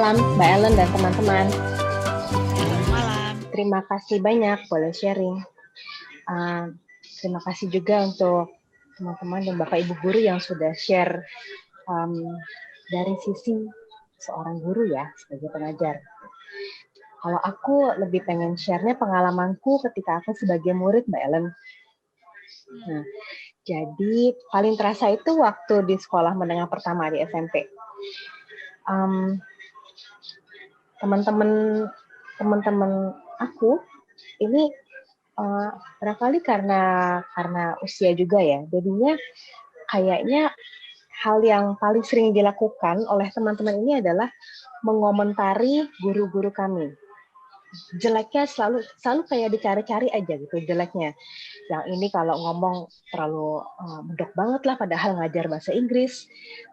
malam, Mbak Ellen dan teman-teman. Selamat malam. Terima kasih banyak boleh sharing. Terima kasih juga untuk teman-teman dan Bapak Ibu guru yang sudah share dari sisi seorang guru ya sebagai pengajar. Kalau aku lebih pengen share-nya pengalamanku ketika aku sebagai murid, Mbak Ellen. Nah, jadi paling terasa itu waktu di sekolah menengah pertama di SMP. Teman-teman aku ini barangkali karena usia juga ya, jadinya kayaknya hal yang paling sering dilakukan oleh teman-teman ini adalah mengomentari guru-guru kami. Jeleknya selalu kayak dicari-cari aja gitu jeleknya. Yang ini kalau ngomong terlalu medok banget lah, padahal ngajar bahasa Inggris.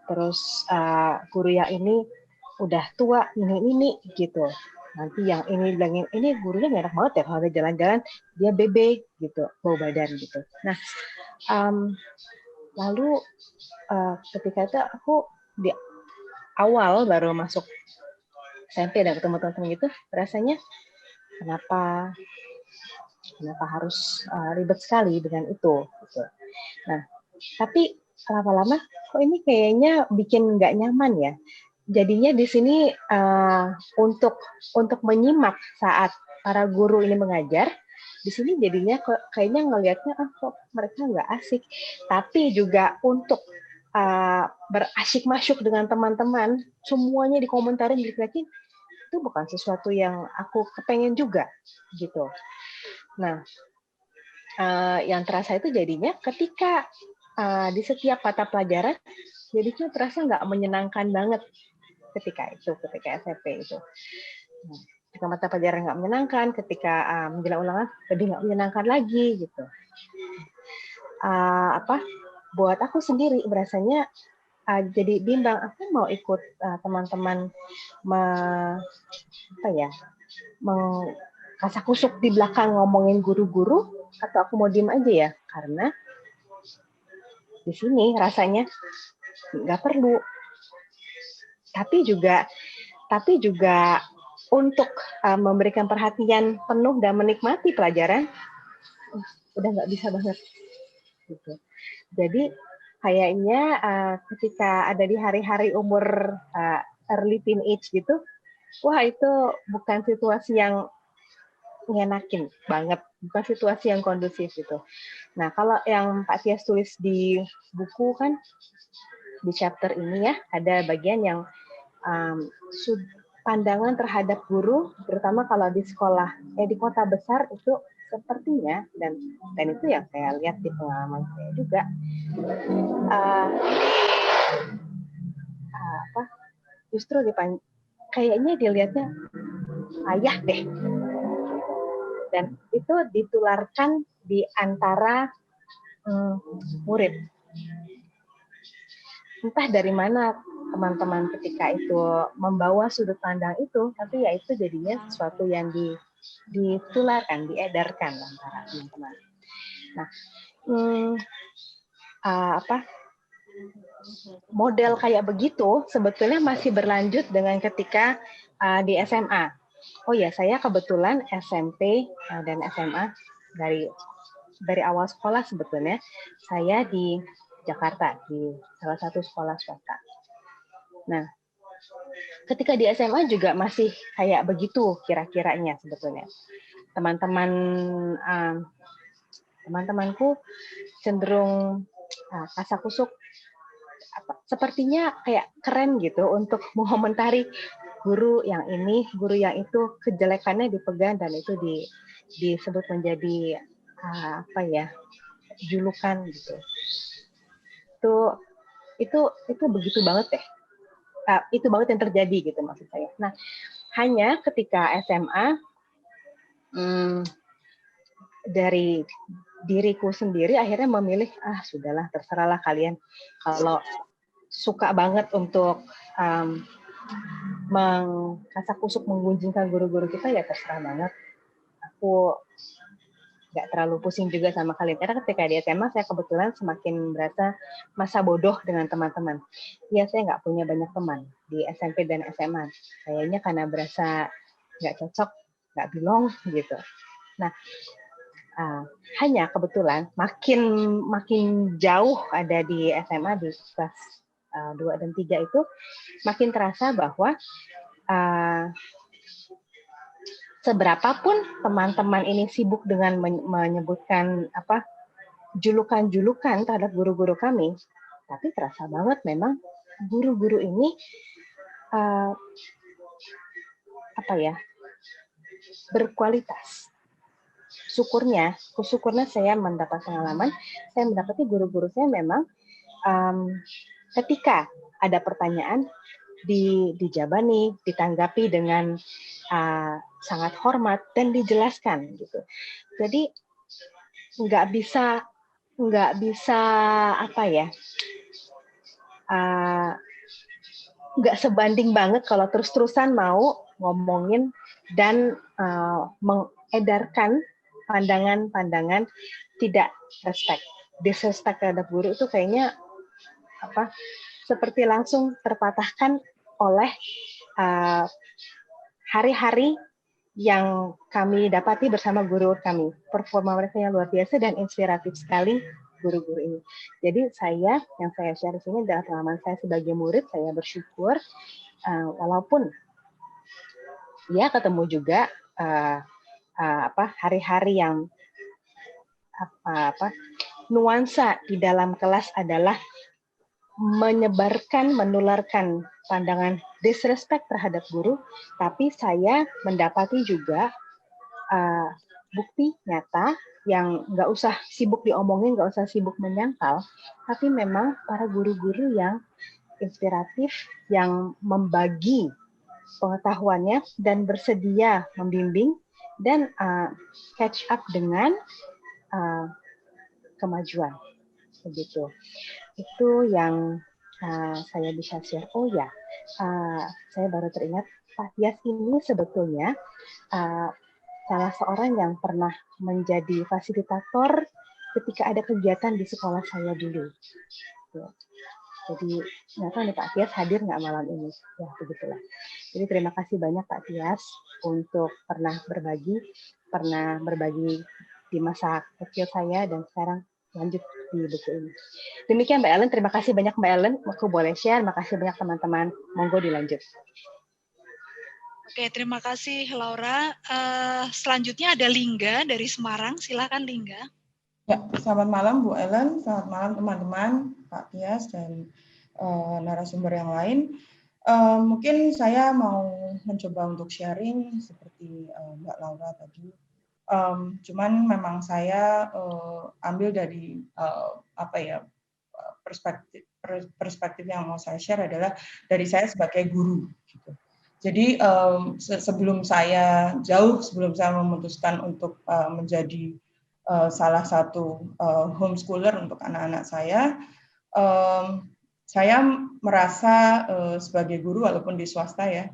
Terus guru yang ini udah tua ini gitu. Nanti yang ini bilangin ini gurunya nggak enak banget ya kalau ada jalan-jalan dia bebe gitu, bau badan gitu. Nah, lalu ketika itu aku di awal baru masuk SMP dan ketemu teman-teman gitu, rasanya kenapa harus ribet sekali dengan itu gitu. Nah, tapi lama-lama kok ini kayaknya bikin nggak nyaman ya. Jadinya di sini untuk menyimak saat para guru ini mengajar, di sini jadinya kayaknya ngelihatnya kok mereka nggak asik. Tapi juga untuk berasyik masyuk dengan teman-teman, semuanya dikomentarin, dikritik, itu bukan sesuatu yang aku kepengen juga gitu. Nah, yang terasa itu jadinya ketika di setiap mata pelajaran, jadinya terasa nggak menyenangkan banget ketika SMP itu. Nah, ketika mata pelajaran nggak menyenangkan, ketika menjelang ulangan lebih nggak menyenangkan lagi gitu. Buat aku sendiri berasanya jadi bimbang. Aku mau ikut teman-teman kasak-kusuk di belakang ngomongin guru-guru, atau aku mau diem aja ya, karena di sini rasanya nggak perlu. Tapi juga untuk memberikan perhatian penuh dan menikmati pelajaran, udah nggak bisa banget. Gitu. Jadi kayaknya ketika ada di hari-hari umur early teenage gitu, wah itu bukan situasi yang ngenakin banget, bukan situasi yang kondusif gitu. Nah, kalau yang Pak Tias tulis di buku kan, di chapter ini ya, ada bagian yang pandangan terhadap guru, terutama kalau di sekolah, di kota besar itu sepertinya, dan itu yang saya lihat di pengalaman saya juga, justru kayaknya dilihatnya ayah deh, dan itu ditularkan di antara murid. Entah dari mana teman-teman ketika itu membawa sudut pandang itu, tapi ya itu jadinya sesuatu yang ditularkan, diedarkan antara teman-teman. Nah, model kayak begitu sebetulnya masih berlanjut dengan ketika di SMA. Oh ya, saya kebetulan SMP dan SMA dari awal sekolah sebetulnya saya di Jakarta, di salah satu sekolah swasta. Nah, ketika di SMA juga masih kayak begitu kira-kiranya sebetulnya. Teman-temanku cenderung kasak-kusuk, sepertinya kayak keren gitu untuk mengomentari guru yang ini, guru yang itu, kejelekannya dipegang dan itu disebut menjadi julukan gitu. Itu begitu banget deh. Itu banget yang terjadi gitu maksud saya. Nah, hanya ketika SMA dari diriku sendiri akhirnya memilih sudahlah, terserahlah kalian, kalau suka banget untuk mengkasak-kusuk, menggunjingkan guru-guru kita ya terserah banget. Aku nggak terlalu pusing juga sama kalian. Karena ketika di SMA saya kebetulan semakin berasa masa bodoh dengan teman-teman. Ya saya nggak punya banyak teman di SMP dan SMA. Kayaknya karena berasa nggak cocok, nggak belong gitu. Nah, hanya kebetulan makin jauh ada di SMA di kelas 2 dan 3 itu makin terasa bahwa seberapapun teman-teman ini sibuk dengan menyebutkan julukan-julukan terhadap guru-guru kami, tapi terasa banget memang guru-guru ini berkualitas. Syukurnya saya mendapat pengalaman, saya mendapati guru-guru saya memang ketika ada pertanyaan dijabani, ditanggapi dengan sangat hormat dan dijelaskan gitu. Jadi nggak bisa nggak sebanding banget kalau terus-terusan mau ngomongin dan mengedarkan pandangan-pandangan tidak disrespect terhadap guru itu kayaknya seperti langsung terpatahkan oleh hari-hari yang kami dapati bersama guru kami. Performa mereka yang luar biasa dan inspiratif sekali guru-guru ini. Jadi yang saya share di sini adalah pengalaman saya sebagai murid. Saya bersyukur walaupun ya ketemu juga hari-hari yang nuansa di dalam kelas adalah menularkan pandangan disrespect terhadap guru, tapi saya mendapati juga bukti nyata yang nggak usah sibuk diomongin, nggak usah sibuk menyangkal, tapi memang para guru-guru yang inspiratif, yang membagi pengetahuannya dan bersedia membimbing dan catch up dengan kemajuan, begitu. Itu yang saya bisa share. Oh ya, saya baru teringat Pak Tias ini sebetulnya salah seorang yang pernah menjadi fasilitator ketika ada kegiatan di sekolah saya dulu. Jadi nggak tahu nih Pak Tias hadir nggak malam ini. Ya begitulah. Jadi terima kasih banyak Pak Tias untuk pernah berbagi di masa kecil saya dan sekarang lanjut di buku ini. Demikian Mbak Ellen, terima kasih banyak Mbak Ellen. Aku boleh share, makasih banyak teman-teman. Monggo dilanjut. Oke, terima kasih Laura. Selanjutnya ada Lingga dari Semarang. Silakan Lingga. Ya, selamat malam Bu Ellen, selamat malam teman-teman, Pak Tias dan narasumber yang lain. Mungkin saya mau mencoba untuk sharing seperti Mbak Laura tadi. Cuman memang saya ambil dari perspektif yang mau saya share adalah dari saya sebagai guru. Gitu. Jadi sebelum saya memutuskan untuk menjadi salah satu homeschooler untuk anak-anak saya merasa sebagai guru walaupun di swasta ya,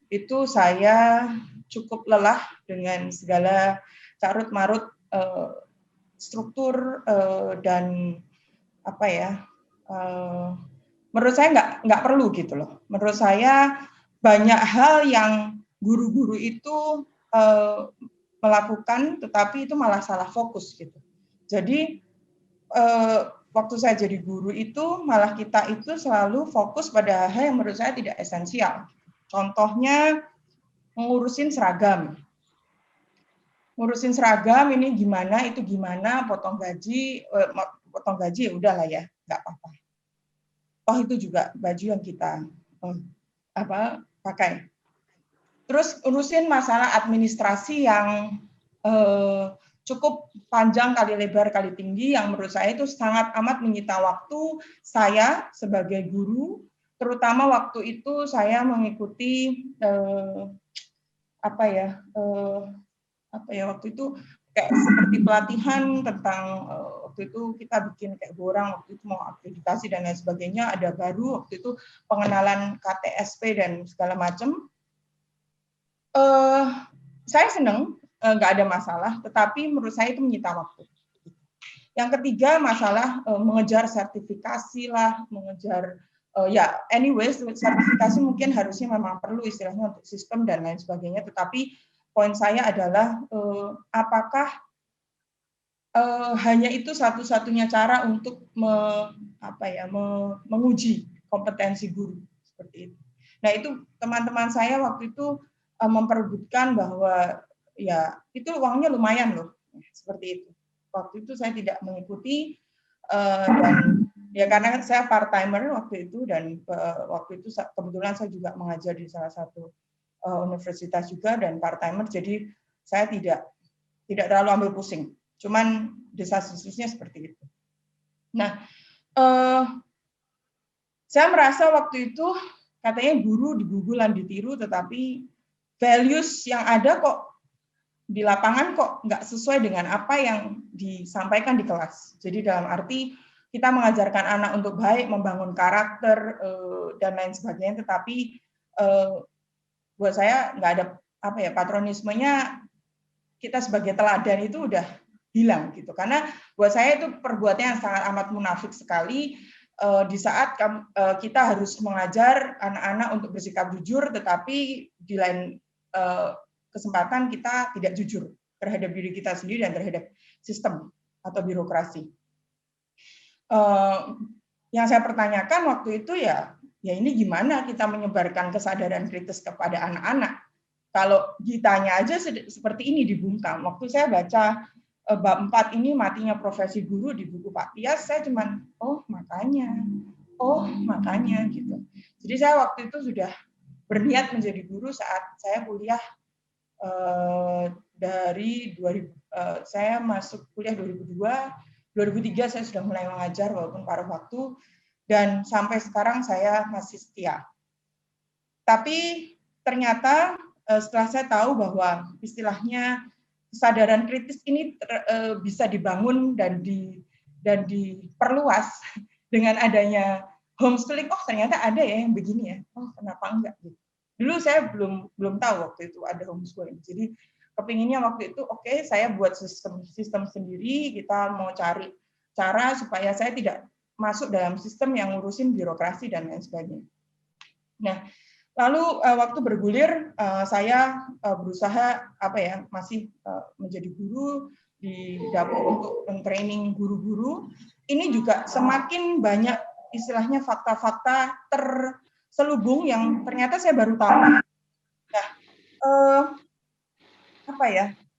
itu saya cukup lelah dengan segala carut marut struktur dan menurut saya nggak perlu gitu loh. Menurut saya banyak hal yang guru-guru itu melakukan, tetapi itu malah salah fokus gitu. Jadi waktu saya jadi guru itu malah kita itu selalu fokus pada hal yang menurut saya tidak esensial. Contohnya ngurusin seragam. Ngurusin seragam ini gimana, itu gimana, potong gaji ya udahlah ya, nggak apa-apa. Oh itu juga baju yang kita pakai. Terus urusin masalah administrasi yang cukup panjang kali lebar kali tinggi yang menurut saya itu sangat amat menyita waktu saya sebagai guru, terutama waktu itu saya mengikuti waktu itu kayak seperti pelatihan tentang waktu itu kita bikin kayak borang, waktu itu mau akreditasi dan lain sebagainya, ada baru waktu itu pengenalan KTSP dan segala macam. Saya senang nggak ada masalah, tetapi menurut saya itu menyita waktu. Yang ketiga masalah mengejar sertifikasi lah, mengejar ya anyways sertifikasi mungkin harusnya memang perlu istilahnya untuk sistem dan lain sebagainya, tetapi poin saya adalah apakah hanya itu satu-satunya cara untuk menguji kompetensi guru seperti itu. Nah itu teman-teman saya waktu itu memperebutkan bahwa ya itu uangnya lumayan loh, seperti itu. Waktu itu saya tidak mengikuti dan ya karena saya part timer waktu itu dan waktu itu kebetulan saya juga mengajar di salah satu universitas juga dan part timer, jadi saya tidak terlalu ambil pusing. Cuman desas-desusnya seperti itu. Nah, saya merasa waktu itu katanya guru dibubulan ditiru, tetapi values yang ada kok di lapangan kok nggak sesuai dengan apa yang disampaikan di kelas. Jadi dalam arti kita mengajarkan anak untuk baik, membangun karakter dan lain sebagainya, tetapi buat saya nggak ada patronismenya, kita sebagai teladan itu udah hilang gitu. Karena buat saya itu perbuatan yang sangat amat munafik sekali di saat kita harus mengajar anak-anak untuk bersikap jujur, tetapi di lain kesempatan kita tidak jujur terhadap diri kita sendiri dan terhadap sistem atau birokrasi. Yang saya pertanyakan waktu itu ya ini gimana kita menyebarkan kesadaran kritis kepada anak-anak? Kalau ditanya aja seperti ini dibungkam. Waktu saya baca bab 4 ini matinya profesi guru di buku Pak Tias, saya cuman oh makanya gitu. Jadi saya waktu itu sudah berniat menjadi guru saat saya kuliah dari 2000, saya masuk kuliah 2002, 2003 saya sudah mulai mengajar walaupun paruh waktu, dan sampai sekarang saya masih setia. Tapi ternyata setelah saya tahu bahwa istilahnya kesadaran kritis ini bisa dibangun dan diperluas dengan adanya homeschooling. Oh ternyata ada ya yang begini ya. Oh kenapa enggak gitu. Dulu saya belum tahu waktu itu ada homeschooling. Jadi kepinginnya waktu itu oke, saya buat sistem sendiri, kita mau cari cara supaya saya tidak masuk dalam sistem yang ngurusin birokrasi dan lain sebagainya. Nah, lalu waktu bergulir saya berusaha masih menjadi guru di dapur untuk training guru-guru. Ini juga semakin banyak istilahnya fakta-fakta terselubung yang ternyata saya baru tahu. Nah,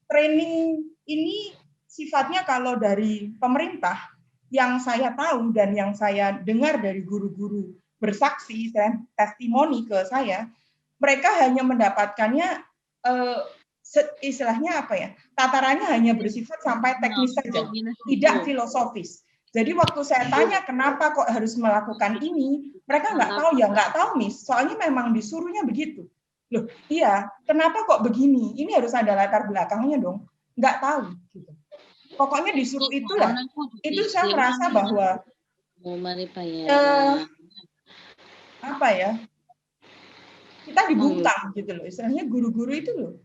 training ini sifatnya kalau dari pemerintah yang saya tahu dan yang saya dengar dari guru-guru bersaksi dan testimoni ke saya, mereka hanya mendapatkannya istilahnya tatarannya hanya bersifat sampai teknis saja, tidak filosofis. Jadi waktu saya tanya kenapa kok harus melakukan ini, mereka nggak tahu Miss, soalnya memang disuruhnya begitu. Loh, iya, kenapa kok begini? Ini harus ada latar belakangnya dong. Nggak tahu. Gitu. Pokoknya disuruh itulah. Itu saya merasa bahwa kita dibungkam gitu loh. Istilahnya guru-guru itu loh,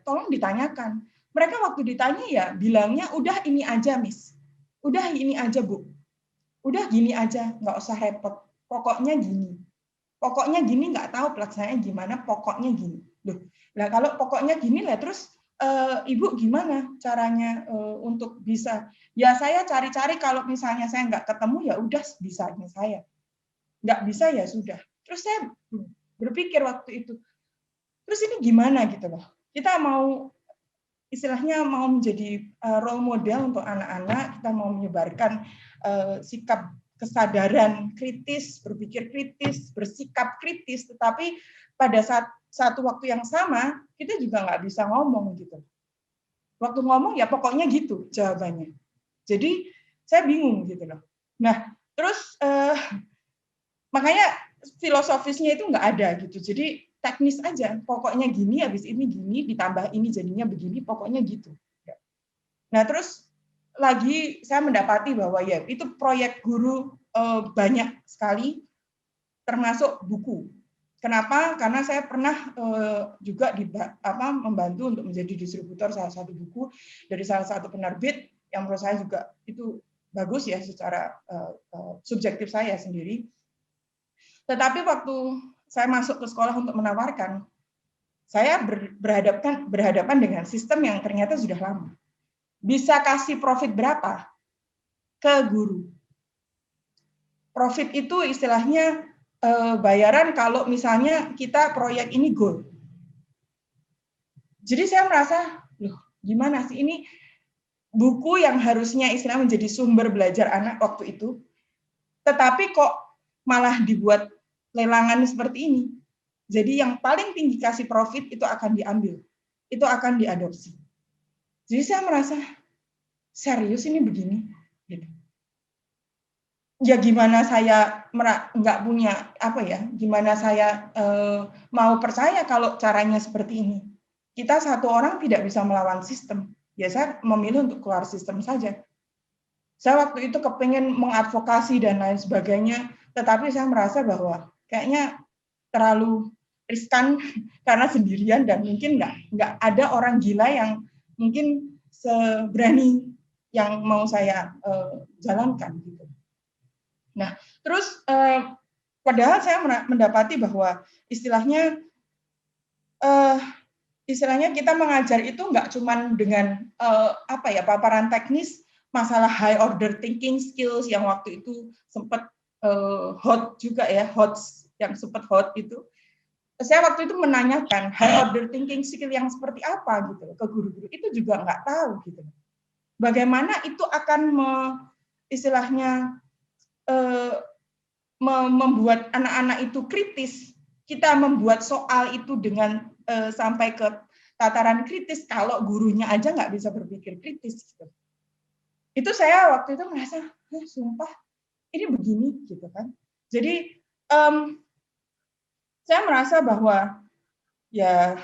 tolong ditanyakan. Mereka waktu ditanya ya bilangnya udah ini aja Miss. Udah ini aja Bu. Udah gini aja, nggak usah repot. Pokoknya gini. Pokoknya gini nggak tahu pelaksanaannya gimana, pokoknya gini. Loh, nah kalau pokoknya gini lah terus Ibu gimana caranya untuk bisa? Ya saya cari-cari kalau misalnya saya nggak ketemu ya udah bisanya saya. Nggak bisa ya sudah. Terus saya berpikir waktu itu, terus ini gimana gitu loh. Kita mau istilahnya mau menjadi role model untuk anak-anak, kita mau menyebarkan sikap kesadaran kritis, berpikir kritis, bersikap kritis, tetapi pada satu waktu yang sama kita juga nggak bisa ngomong gitu. Waktu ngomong ya pokoknya gitu jawabannya. Jadi saya bingung gitu loh. Nah terus makanya filosofisnya itu nggak ada gitu. Jadi teknis aja, pokoknya gini, habis ini gini, ditambah ini jadinya begini, pokoknya gitu. Nah terus lagi saya mendapati bahwa ya itu proyek guru banyak sekali, termasuk buku. Kenapa? Karena saya pernah juga membantu untuk menjadi distributor salah satu buku dari salah satu penerbit yang menurut saya juga itu bagus ya secara subjektif saya sendiri. Tetapi waktu saya masuk ke sekolah untuk menawarkan, saya berhadapan dengan sistem yang ternyata sudah lama. Bisa kasih profit berapa ke guru? Profit itu istilahnya bayaran kalau misalnya kita proyek ini goal. Jadi saya merasa, loh gimana sih ini buku yang harusnya istilah menjadi sumber belajar anak waktu itu, tetapi kok malah dibuat lelangan seperti ini. Jadi yang paling tinggi kasih profit itu akan diambil, itu akan diadopsi. Jadi saya merasa, serius ini begini? Gitu. Ya gimana saya nggak punya gimana saya mau percaya kalau caranya seperti ini. Kita satu orang tidak bisa melawan sistem. Ya saya memilih untuk keluar sistem saja. Saya waktu itu kepengen mengadvokasi dan lain sebagainya, tetapi saya merasa bahwa kayaknya terlalu riskan karena sendirian dan mungkin nggak ada orang gila yang mungkin seberani yang mau saya jalankan gitu. Nah, terus padahal saya mendapati bahwa istilahnya kita mengajar itu nggak cuma dengan paparan teknis, masalah high order thinking skills yang waktu itu sempat hot juga ya, yang sempat hot itu. Saya waktu itu menanyakan high order thinking skill yang seperti apa gitu ke guru-guru, itu juga nggak tahu gitu. Bagaimana itu akan istilahnya membuat anak-anak itu kritis, kita membuat soal itu dengan sampai ke tataran kritis, kalau gurunya aja nggak bisa berpikir kritis. Gitu. Itu saya waktu itu merasa, sumpah, ini begini, gitu kan. Jadi, saya merasa bahwa ya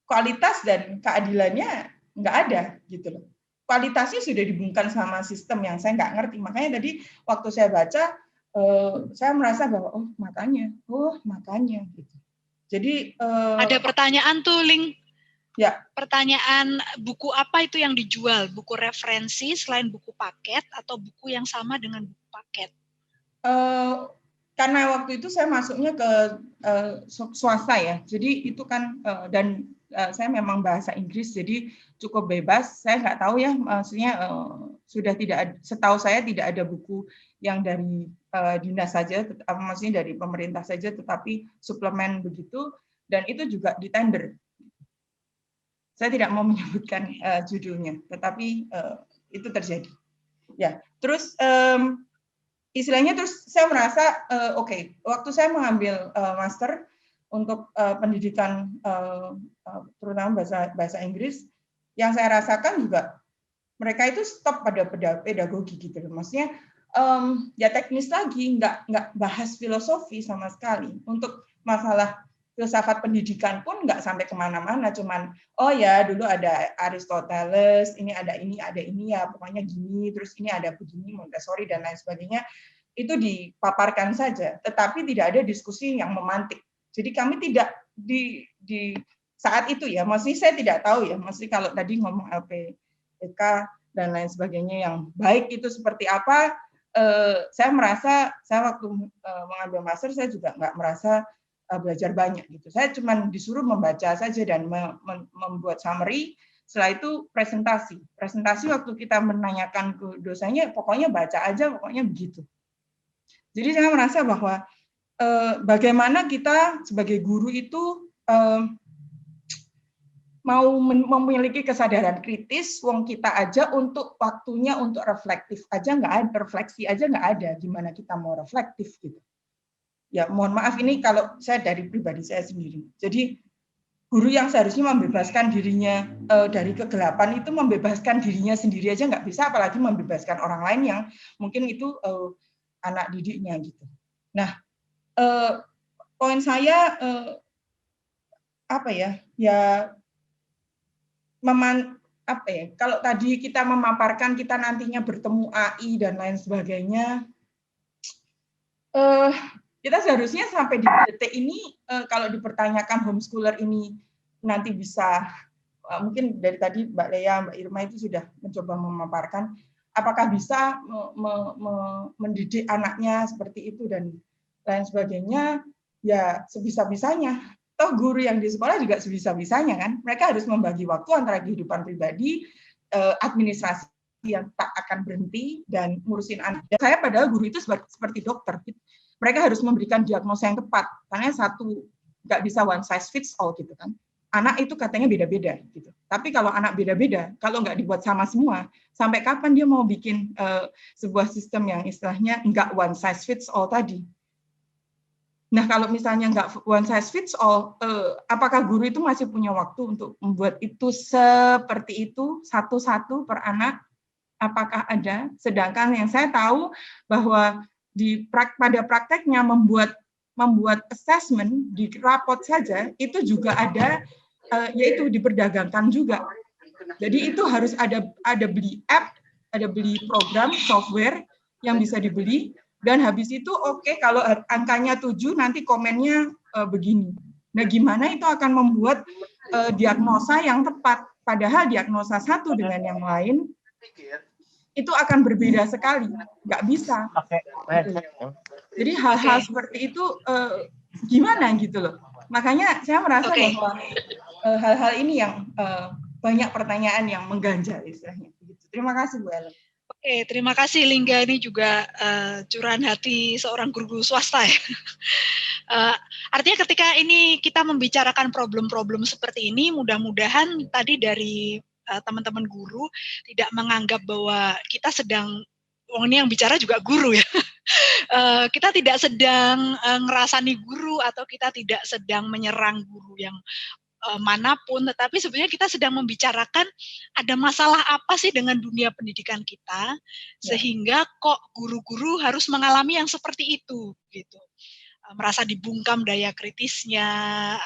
kualitas dan keadilannya nggak ada, gitu loh. Kualitasnya sudah dibungkam sama sistem yang saya nggak ngerti. Makanya tadi waktu saya baca, saya merasa bahwa makanya gitu. Jadi ada pertanyaan tuh, Ling. Ya. Pertanyaan, buku apa itu yang dijual? Buku referensi selain buku paket atau buku yang sama dengan buku paket? Karena waktu itu saya masuknya ke swasta ya, jadi itu kan dan saya memang bahasa Inggris, jadi cukup bebas. Saya nggak tahu ya, maksudnya sudah tidak, setahu saya tidak ada buku yang dari dinas saja, maksudnya dari pemerintah saja, tetapi suplemen begitu, dan itu juga di tender. Saya tidak mau menyebutkan judulnya, tetapi itu terjadi. Ya, terus istilahnya terus saya merasa oke, waktu saya mengambil master untuk pendidikan terutama bahasa Inggris, yang saya rasakan juga mereka itu stop pada pedagogi gitu loh. Maksudnya ya teknis lagi, nggak bahas filosofi sama sekali. Untuk masalah filsafat pendidikan pun nggak sampai kemana-mana, cuman oh ya dulu ada Aristoteles, ini ada ini ya, pokoknya gini, terus ini ada begini, Montessori dan lain sebagainya, itu dipaparkan saja, tetapi tidak ada diskusi yang memantik. Jadi kami tidak di saat itu ya, masih saya tidak tahu ya, masih kalau tadi ngomong LPK dan lain sebagainya yang baik itu seperti apa, saya merasa saya waktu mengambil master saya juga nggak merasa belajar banyak gitu. Saya cuma disuruh membaca saja dan membuat summary. Setelah itu presentasi. Presentasi waktu kita menanyakan ke dosennya, pokoknya baca aja, pokoknya begitu. Jadi saya merasa bahwa bagaimana kita sebagai guru itu mau memiliki kesadaran kritis, wong kita aja untuk waktunya untuk reflektif aja nggak ada, refleksi aja nggak ada. Gimana kita mau reflektif gitu? Ya mohon maaf ini kalau saya dari pribadi saya sendiri. Jadi guru yang seharusnya membebaskan dirinya dari kegelapan itu membebaskan dirinya sendiri aja nggak bisa, apalagi membebaskan orang lain yang mungkin itu anak didiknya gitu. Nah, poin saya kalau tadi kita memaparkan kita nantinya bertemu AI dan lain sebagainya, Kita seharusnya sampai di detik ini, kalau dipertanyakan homeschooler ini nanti bisa, mungkin dari tadi Mbak Lea, Mbak Irma itu sudah mencoba memaparkan, apakah bisa mendidik anaknya seperti itu dan lain sebagainya, ya sebisa-bisanya. Toh guru yang di sekolah juga sebisa-bisanya kan. Mereka harus membagi waktu antara kehidupan pribadi, administrasi yang tak akan berhenti, dan ngurusin anak. Dan saya padahal guru itu seperti dokter. Mereka harus memberikan diagnosa yang tepat, karena satu nggak bisa one size fits all gitu kan. Anak itu katanya beda-beda gitu. Tapi kalau anak beda-beda, kalau nggak dibuat sama semua, sampai kapan dia mau bikin sebuah sistem yang istilahnya nggak one size fits all tadi? Nah, kalau misalnya nggak one size fits all, apakah guru itu masih punya waktu untuk membuat itu seperti itu satu-satu per anak? Apakah ada? Sedangkan yang saya tahu bahwa pada prakteknya membuat assessment di rapot saja itu juga ada, yaitu diperdagangkan juga. Jadi itu harus ada beli app, ada beli program software yang bisa dibeli, dan habis itu oke, kalau angkanya 7 nanti komennya begini. Nah, gimana itu akan membuat diagnosa yang tepat, padahal diagnosa satu dengan yang lain itu akan berbeda sekali, nggak bisa. Jadi hal-hal seperti itu gimana gitu loh. Makanya saya merasa bahwa hal-hal ini yang banyak pertanyaan yang mengganjal istilahnya. Terima kasih Bu Ellen. Oke, terima kasih Lingga, ini juga curahan hati seorang guru swasta ya. Artinya ketika ini kita membicarakan problem-problem seperti ini, mudah-mudahan tadi dari teman-teman guru tidak menganggap bahwa kita sedang, ini yang bicara juga guru ya, kita tidak sedang ngerasani guru atau kita tidak sedang menyerang guru yang manapun, tetapi sebenarnya kita sedang membicarakan ada masalah apa sih dengan dunia pendidikan kita, sehingga kok guru-guru harus mengalami yang seperti itu gitu. Merasa dibungkam daya kritisnya,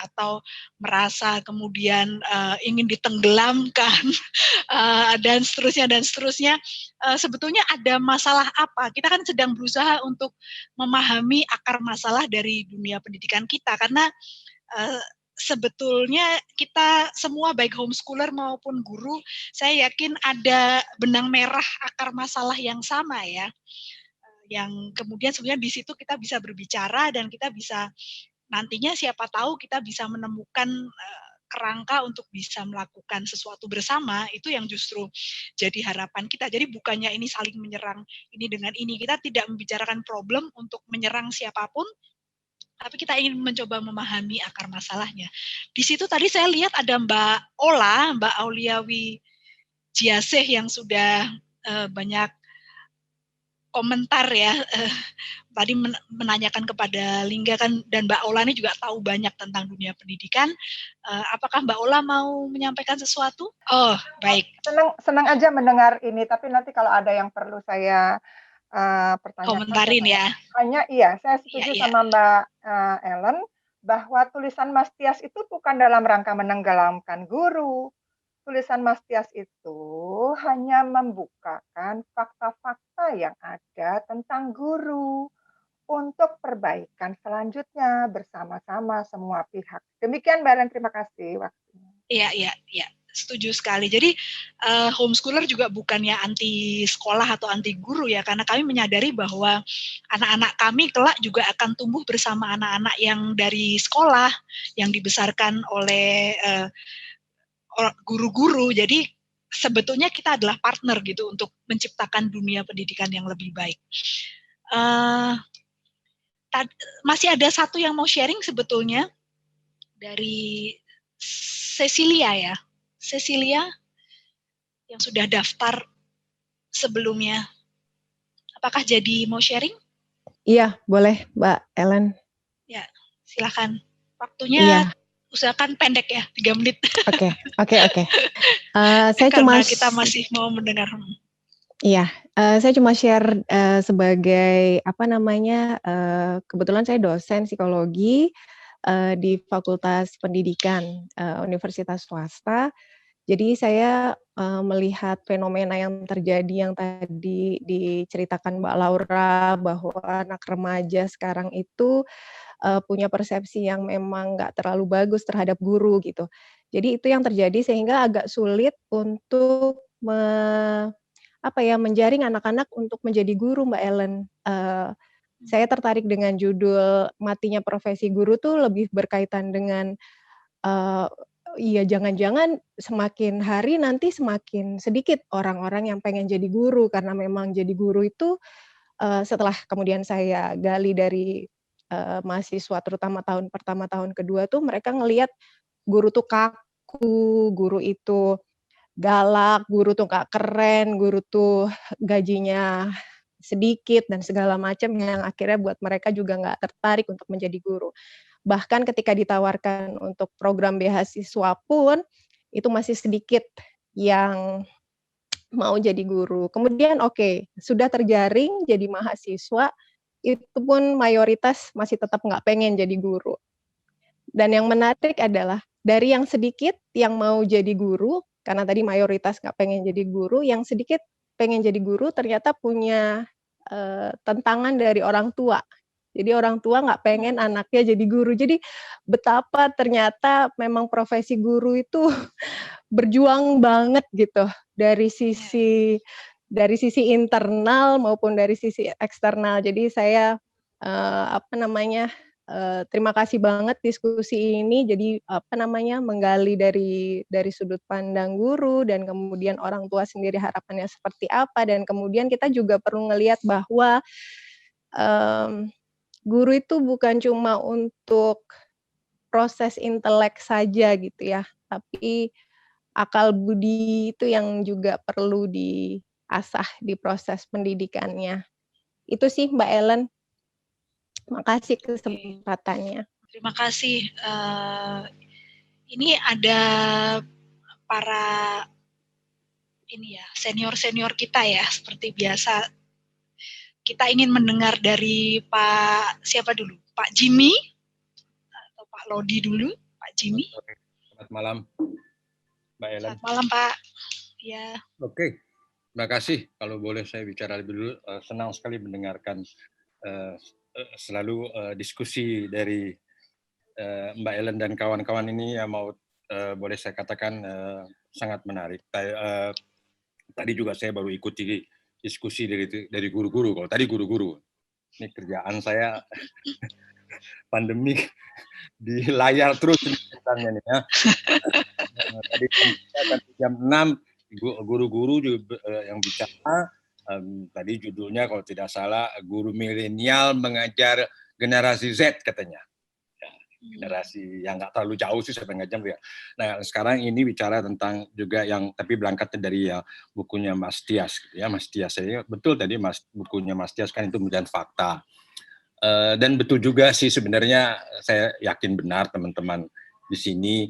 atau merasa kemudian ingin ditenggelamkan, dan seterusnya. Sebetulnya ada masalah apa? Kita kan sedang berusaha untuk memahami akar masalah dari dunia pendidikan kita, karena sebetulnya kita semua baik homeschooler maupun guru, saya yakin ada benang merah akar masalah yang sama ya, yang kemudian sebenarnya di situ kita bisa berbicara dan kita bisa nantinya siapa tahu kita bisa menemukan kerangka untuk bisa melakukan sesuatu bersama, itu yang justru jadi harapan kita. Jadi bukannya ini saling menyerang ini dengan ini, kita tidak membicarakan problem untuk menyerang siapapun, tapi kita ingin mencoba memahami akar masalahnya. Di situ tadi saya lihat ada Mbak Auliawi Jiaseh yang sudah banyak komentar ya, tadi menanyakan kepada Lingga kan, dan Mbak Ola ini juga tahu banyak tentang dunia pendidikan. Apakah Mbak Ola mau menyampaikan sesuatu? Oh, baik. Senang aja mendengar ini, tapi nanti kalau ada yang perlu saya pertanyakan. Komentarin ya. Hanya saya setuju sama Mbak Ellen bahwa tulisan Mas Tias itu bukan dalam rangka menenggelamkan guru. Tulisan Mas Tias itu hanya membukakan fakta-fakta yang ada tentang guru untuk perbaikan selanjutnya bersama-sama semua pihak. Demikian Mbak Ellen, terima kasih waktunya. Iya. Setuju sekali. Jadi homeschooler juga bukannya anti sekolah atau anti guru ya, karena kami menyadari bahwa anak-anak kami kelak juga akan tumbuh bersama anak-anak yang dari sekolah, yang dibesarkan oleh guru-guru. Jadi sebetulnya kita adalah partner gitu untuk menciptakan dunia pendidikan yang lebih baik. Masih ada satu yang mau sharing sebetulnya dari Cecilia ya. Cecilia yang sudah daftar sebelumnya. Apakah jadi mau sharing? Iya, boleh Mbak Ellen. Ya, silakan. Waktunya usahakan pendek ya, 3 menit. Oke. Saya karena kita masih mau mendengar. Iya, saya cuma share sebagai kebetulan saya dosen psikologi di Fakultas Pendidikan Universitas Swasta, Jadi saya melihat fenomena yang terjadi yang tadi diceritakan Mbak Laura, bahwa anak remaja sekarang itu punya persepsi yang memang nggak terlalu bagus terhadap guru gitu. Jadi itu yang terjadi sehingga agak sulit untuk menjaring anak-anak untuk menjadi guru, Mbak Ellen. Saya tertarik dengan judul Matinya Profesi Guru tuh lebih berkaitan dengan iya, jangan-jangan semakin hari nanti semakin sedikit orang-orang yang pengen jadi guru, karena memang jadi guru itu, setelah kemudian saya gali dari, mahasiswa terutama tahun pertama, tahun kedua tuh mereka ngelihat guru tuh kaku, guru itu galak, guru tuh nggak keren, guru tuh gajinya sedikit dan segala macam yang akhirnya buat mereka juga nggak tertarik untuk menjadi guru. Bahkan ketika ditawarkan untuk program beasiswa pun, itu masih sedikit yang mau jadi guru. Kemudian sudah terjaring jadi mahasiswa, itu pun mayoritas masih tetap nggak pengen jadi guru. Dan yang menarik adalah, dari yang sedikit yang mau jadi guru, karena tadi mayoritas nggak pengen jadi guru, yang sedikit pengen jadi guru ternyata punya, tentangan dari orang tua. Jadi orang tua nggak pengen anaknya jadi guru. Jadi betapa ternyata memang profesi guru itu berjuang banget gitu, dari sisi internal maupun dari sisi eksternal. Jadi saya, terima kasih banget diskusi ini. Jadi menggali dari sudut pandang guru dan kemudian orang tua sendiri harapannya seperti apa, dan kemudian kita juga perlu ngelihat bahwa, guru itu bukan cuma untuk proses intelek saja gitu ya, tapi akal budi itu yang juga perlu diasah di proses pendidikannya. Itu sih Mbak Ellen. Makasih kesempatannya. Terima kasih. Ini ada para senior-senior kita ya, seperti biasa. Kita ingin mendengar dari Pak siapa dulu? Pak Jimmy atau Pak Lodi dulu? Pak Jimmy. Selamat malam, Mbak Ellen. Selamat malam, Pak. Ya. Oke, terima kasih. Kalau boleh saya bicara lebih dulu. Senang sekali mendengarkan selalu diskusi dari Mbak Ellen dan kawan-kawan ini yang boleh saya katakan sangat menarik. Tadi juga saya baru ikuti diskusi dari guru-guru. Kalau tadi guru-guru, ini kerjaan saya pandemi di layar terus ceritanya nih ya. Tadi jam 6 guru-guru juga yang bicara. Tadi judulnya kalau tidak salah, guru milenial mengajar generasi Z katanya. Generasi yang nggak terlalu jauh sih sebenarnya jam ya. Nah sekarang ini bicara tentang juga yang tapi berangkat dari ya bukunya Mas Tias gitu ya. Mas Tias saya betul tadi bukunya Mas Tias kan itu kemudian fakta. Dan betul juga sih sebenarnya saya yakin benar teman-teman di sini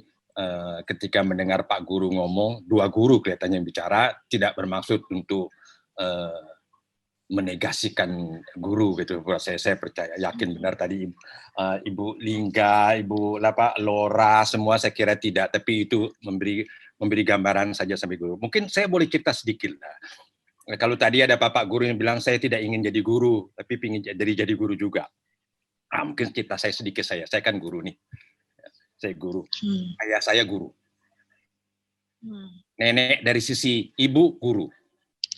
ketika mendengar Pak Guru ngomong, dua guru kelihatannya yang bicara tidak bermaksud untuk menegasikan guru gitu. Saya percaya yakin benar tadi Ibu Lingga, Ibu Laura semua saya kira tidak, tapi itu memberi gambaran saja sampai guru. Mungkin saya boleh cerita sedikit lah. Kalau tadi ada Bapak guru yang bilang saya tidak ingin jadi guru, tapi ingin jadi guru juga. Mungkin cerita saya sedikit saya kan guru nih. Saya guru. Ayah saya guru. Nenek dari sisi ibu guru.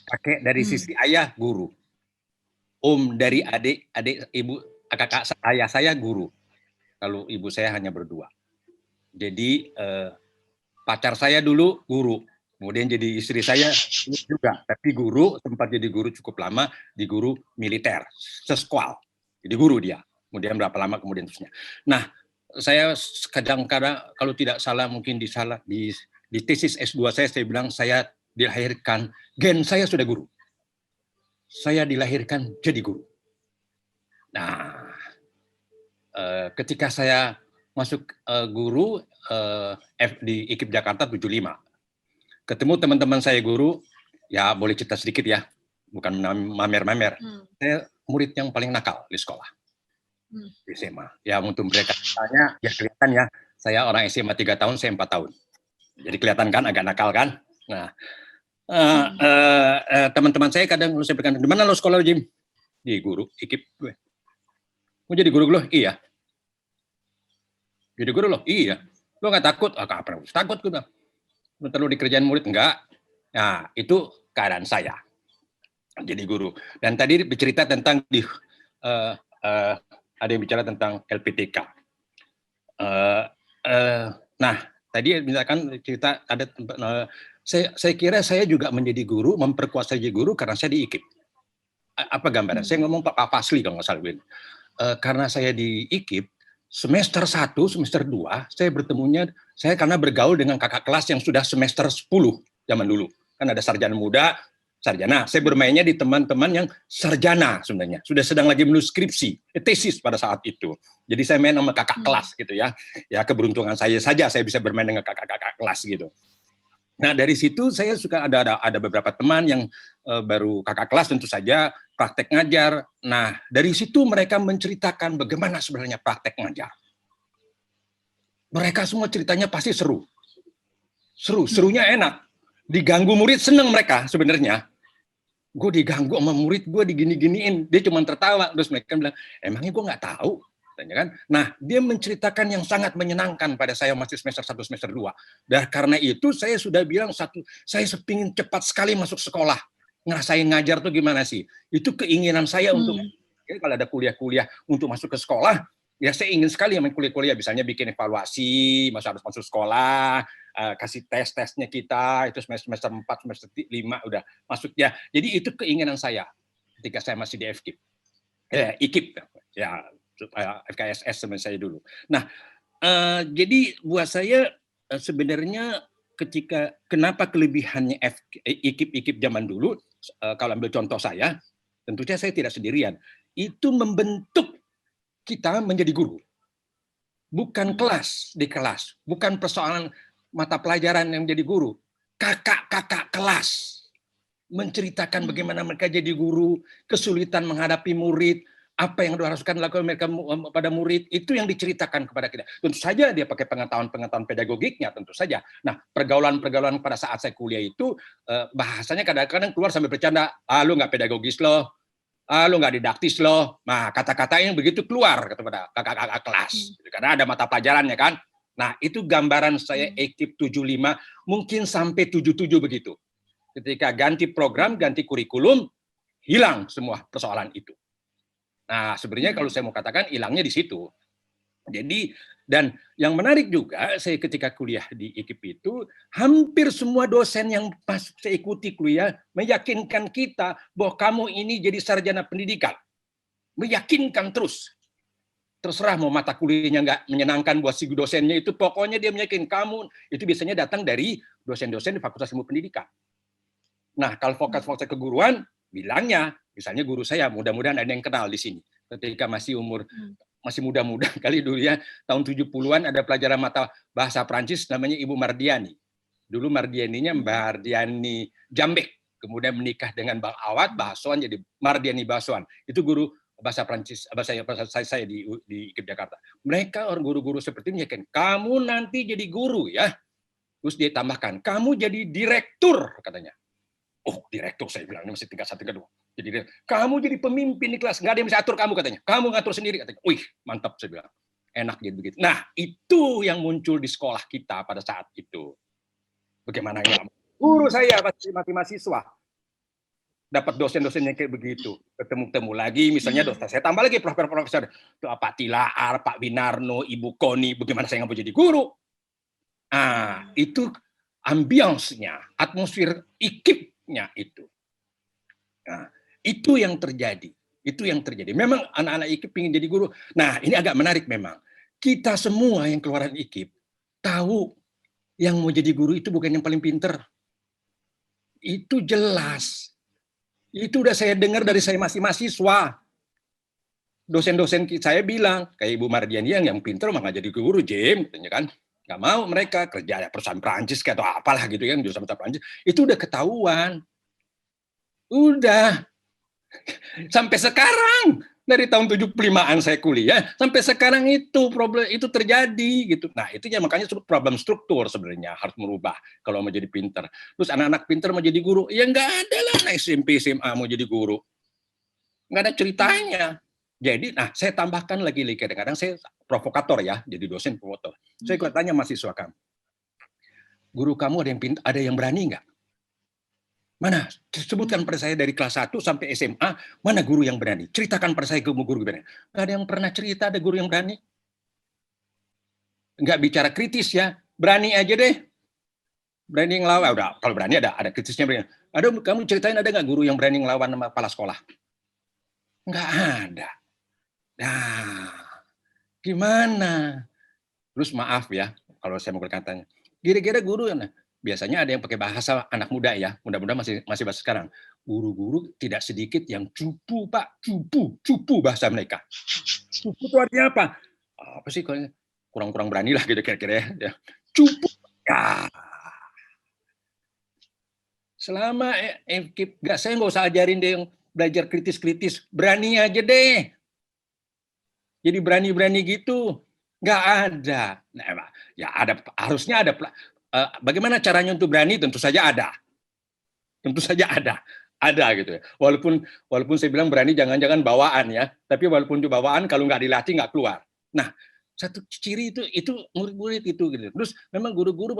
Kakek dari sisi ayah guru. Om dari adik ibu kakak ayah saya guru. Kalau ibu saya hanya berdua. Jadi pacar saya dulu guru. Kemudian jadi istri saya juga. Tapi guru, sempat jadi guru cukup lama di guru militer. Seskual. Jadi guru dia. Kemudian berapa lama kemudian terusnya. Nah, saya kadang-kadang kalau tidak salah mungkin di tesis S2 saya bilang saya dilahirkan, gen saya sudah guru. Saya dilahirkan jadi guru. Nah, ketika saya masuk guru di IKIP Jakarta 75, ketemu teman-teman saya guru, ya boleh cerita sedikit ya, bukan mamer-mamer. Saya murid yang paling nakal di sekolah. Di SMA. Ya untuk mereka misalnya, ya kelihatan ya, saya orang SMA 3 tahun, saya 4 tahun. Jadi kelihatan kan agak nakal kan. Nah, teman-teman saya kadang saya berikan, di mana lo sekolah, Jim? Di guru, IKIP gue. Mau jadi guru lo? Iya. Jadi guru lo? Iya. Lo nggak takut? Ah, apa? Takut gue bilang. Lo terlalu dikerjain murid? Enggak. Nah, itu keadaan saya. Jadi guru. Dan tadi bercerita tentang ada yang bicara tentang LPTK. Nah, tadi misalkan cerita ada saya kira saya juga menjadi guru, memperkuat jadi guru karena saya di IKIP. Apa gambaran? Saya ngomong Pak Fasli kalau nggak salah. Karena saya di IKIP, semester 1, semester 2, saya bertemunya, saya karena bergaul dengan kakak kelas yang sudah semester 10 zaman dulu. Kan ada sarjana muda, sarjana. Saya bermainnya di teman-teman yang sarjana sebenarnya. Sudah sedang lagi menulis skripsi, tesis pada saat itu. Jadi saya main sama kakak kelas gitu ya. Ya keberuntungan saya saja saya bisa bermain dengan kakak-kakak kelas gitu. Nah dari situ saya suka ada beberapa teman yang baru kakak kelas tentu saja praktek ngajar. Nah dari situ mereka menceritakan bagaimana sebenarnya praktek ngajar. Mereka semua ceritanya pasti serunya enak. Diganggu murid seneng mereka sebenarnya. Gue diganggu sama murid, gue digini-giniin. Dia cuma tertawa. Terus mereka bilang, emangnya gue nggak tahu? Kan? Nah, dia menceritakan yang sangat menyenangkan pada saya masih semester 1, semester 2. Dan karena itu saya sudah bilang saya sepingin cepat sekali masuk sekolah. Ngerasain ngajar tuh gimana sih? Itu keinginan saya untuk, kalau ada kuliah-kuliah untuk masuk ke sekolah, ya saya ingin sekali yang kuliah-kuliah, misalnya bikin evaluasi, harus masuk sekolah, kasih tes-tesnya kita, itu semester 4, semester 5, udah masuk ya. Jadi itu keinginan saya ketika saya masih di IKIP. Ya, FKSS sama saya dulu. Nah, jadi buat saya sebenarnya kenapa kelebihannya IKIP zaman dulu, kalau ambil contoh saya, tentunya saya tidak sendirian. Itu membentuk kita menjadi guru. Bukan kelas di kelas, bukan persoalan mata pelajaran yang menjadi guru. Kakak-kakak kelas menceritakan bagaimana mereka jadi guru, kesulitan menghadapi murid, apa yang harus dilakukan mereka pada murid, itu yang diceritakan kepada kita. Tentu saja dia pakai pengetahuan pedagogiknya, tentu saja. Nah, pergaulan pada saat saya kuliah itu, bahasanya kadang-kadang keluar sambil bercanda, lu nggak pedagogis loh, lu nggak didaktis loh. Nah, kata-kata yang begitu keluar kepada kakak-kakak kelas. Karena ada mata pelajarannya kan. Nah, itu gambaran saya IKIP 75, mungkin sampai 77 begitu. Ketika ganti program, ganti kurikulum, hilang semua persoalan itu. Nah, sebenarnya kalau saya mau katakan hilangnya di situ. Jadi, dan yang menarik juga, saya ketika kuliah di IKIP itu, hampir semua dosen yang pas saya ikuti kuliah, meyakinkan kita bahwa kamu ini jadi sarjana pendidikan. Meyakinkan terus. Terserah mau mata kuliahnya nggak menyenangkan buat si dosennya itu, pokoknya dia meyakinkan kamu, itu biasanya datang dari dosen-dosen di Fakultas Ilmu Pendidikan. Nah, kalau fakultas keguruan, bilangnya, misalnya guru saya, mudah-mudahan ada yang kenal di sini. Ketika masih muda-muda kali dulu ya, tahun 70-an ada pelajaran mata bahasa Prancis namanya Ibu Mardiani. Dulu Mardianinya Mbak Mardiani Jambek, kemudian menikah dengan Bang Awad Basoan jadi Mardiani Basoan. Itu guru bahasa Prancis, bahasa saya di IKIP Jakarta. Mereka orang guru-guru seperti ini kan, kamu nanti jadi guru ya. Terus dia tambahkan, kamu jadi direktur katanya. Oh, direktur saya bilang, ini masih tingkat 1, tingkat 2. Jadi kamu jadi pemimpin di kelas, nggak ada yang bisa atur kamu katanya. Kamu ngatur sendiri katanya. Wih, mantap saya bilang. Enak jadi begitu. Nah, itu yang muncul di sekolah kita pada saat itu. Bagaimana ya? Guru saya masih mahasiswa. Dapat dosen-dosennya kayak begitu. Ketemu-temu lagi, misalnya dosen saya tambah lagi profesor. Pak Tilaar, Pak Winarno, Ibu Koni, bagaimana saya nggak mau jadi guru? Nah, itu ambience-nya, atmosfer IKIP-nya itu. Nah, itu yang terjadi. Itu yang terjadi. Memang anak-anak IKIP ingin jadi guru. Nah, ini agak menarik memang. Kita semua yang keluaran IKIP tahu yang mau jadi guru itu bukan yang paling pinter. Itu jelas. Itu udah saya dengar dari saya masih mahasiswa. Dosen-dosen saya bilang, kayak Ibu Mardiani yang pinter mah nggak jadi guru, Jim, katanya kan. Nggak mau mereka kerja perusahaan Prancis atau apalah gitu kan, jurusan Prancis. Itu udah ketahuan. Udah. Sampai sekarang Dari tahun 75-an saya kuliah sampai sekarang itu problem itu terjadi gitu. Nah, itu ya makanya problem struktur sebenarnya harus merubah kalau mau jadi pinter. Terus anak-anak pinter mau jadi guru, ya nggak ada lah anak SMP SMA mau jadi guru. Nggak ada ceritanya. Jadi, nah saya tambahkan lagi kadang-kadang saya provokator ya, jadi dosen provokator. Saya tanya mahasiswa kamu, guru kamu ada yang berani nggak? Mana? Sebutkan pada saya dari kelas 1 sampai SMA, mana guru yang berani? Ceritakan pada saya guru berani. Nggak ada yang pernah cerita ada guru yang berani. Nggak bicara kritis ya, berani aja deh. Berani ngelawan, udah kalau berani ada kritisnya. Berani. Kamu ceritain ada nggak guru yang berani ngelawan sama kepala sekolah? Nggak ada. Nah, gimana? Terus maaf ya, kalau saya mau berkatanya. Kira-kira guru yang biasanya ada yang pakai bahasa anak muda ya, mudah-mudahan masih bahasa sekarang. Guru-guru tidak sedikit yang cupu, Pak, cupu bahasa mereka. Cupu itu artinya apa? Apa sih kurang berani lah gitu kira-kira ya. Cupu. Ya. Selama saya nggak usah ajarin deh yang belajar kritis-kritis, berani aja deh. Jadi berani-berani gitu. Nggak ada. Nah, ya harusnya ada. Bagaimana caranya untuk berani? Tentu saja ada. Tentu saja ada gitu ya. Walaupun saya bilang berani jangan-jangan bawaan ya. Tapi walaupun itu bawaan kalau nggak dilatih nggak keluar. Nah, satu ciri itu murid-murid itu gitu. Terus memang guru-guru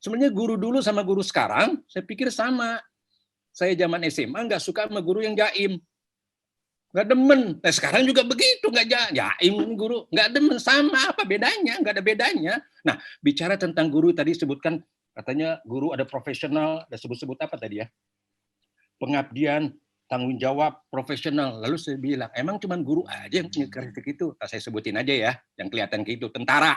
sebenarnya guru dulu sama guru sekarang saya pikir sama. Saya zaman SMA nggak suka sama guru yang jaim. Nggak demen. Nah, sekarang juga begitu, nggak jaim guru, nggak demen, sama apa bedanya? Nggak ada bedanya. Nah, bicara tentang guru tadi sebutkan katanya guru ada profesional, ada sebut-sebut apa tadi ya? Pengabdian, tanggung jawab, profesional. Lalu saya bilang, emang cuma guru aja yang punya karakteristik itu? Nah, saya sebutin aja ya, yang kelihatan kayak itu. Tentara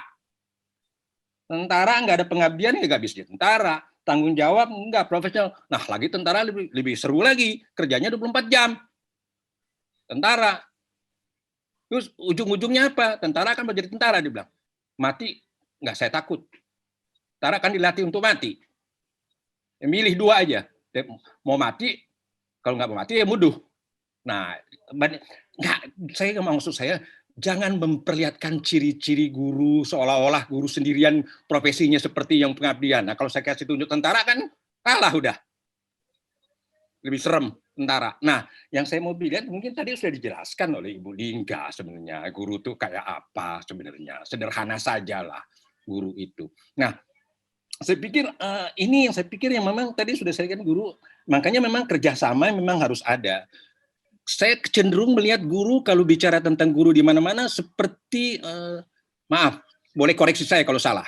nggak ada pengabdian ya nggak bisa jadi tentara. Tanggung jawab nggak profesional. Nah, lagi tentara lebih seru lagi, kerjanya 24 jam. Tentara. Terus ujung-ujungnya apa? Tentara kan menjadi tentara, dibilang. Mati, nggak saya takut. Tentara kan dilatih untuk mati. Ya, milih dua aja. Mau mati, kalau nggak mau mati ya muduh. Nah, maksud saya, jangan memperlihatkan ciri-ciri guru seolah-olah guru sendirian profesinya seperti yang pengabdian. Nah, kalau saya kasih tunjuk tentara kan kalah udah. Lebih serem tentara. Nah, yang saya mau bilang mungkin tadi sudah dijelaskan oleh Ibu Lingga sebenarnya guru itu kayak apa sebenarnya. Sederhana sajalah guru itu. Nah, saya pikir ini yang saya pikir yang memang tadi sudah saya katakan guru, makanya memang kerjasama memang harus ada. Saya cenderung melihat guru kalau bicara tentang guru di mana-mana seperti maaf, boleh koreksi saya kalau salah.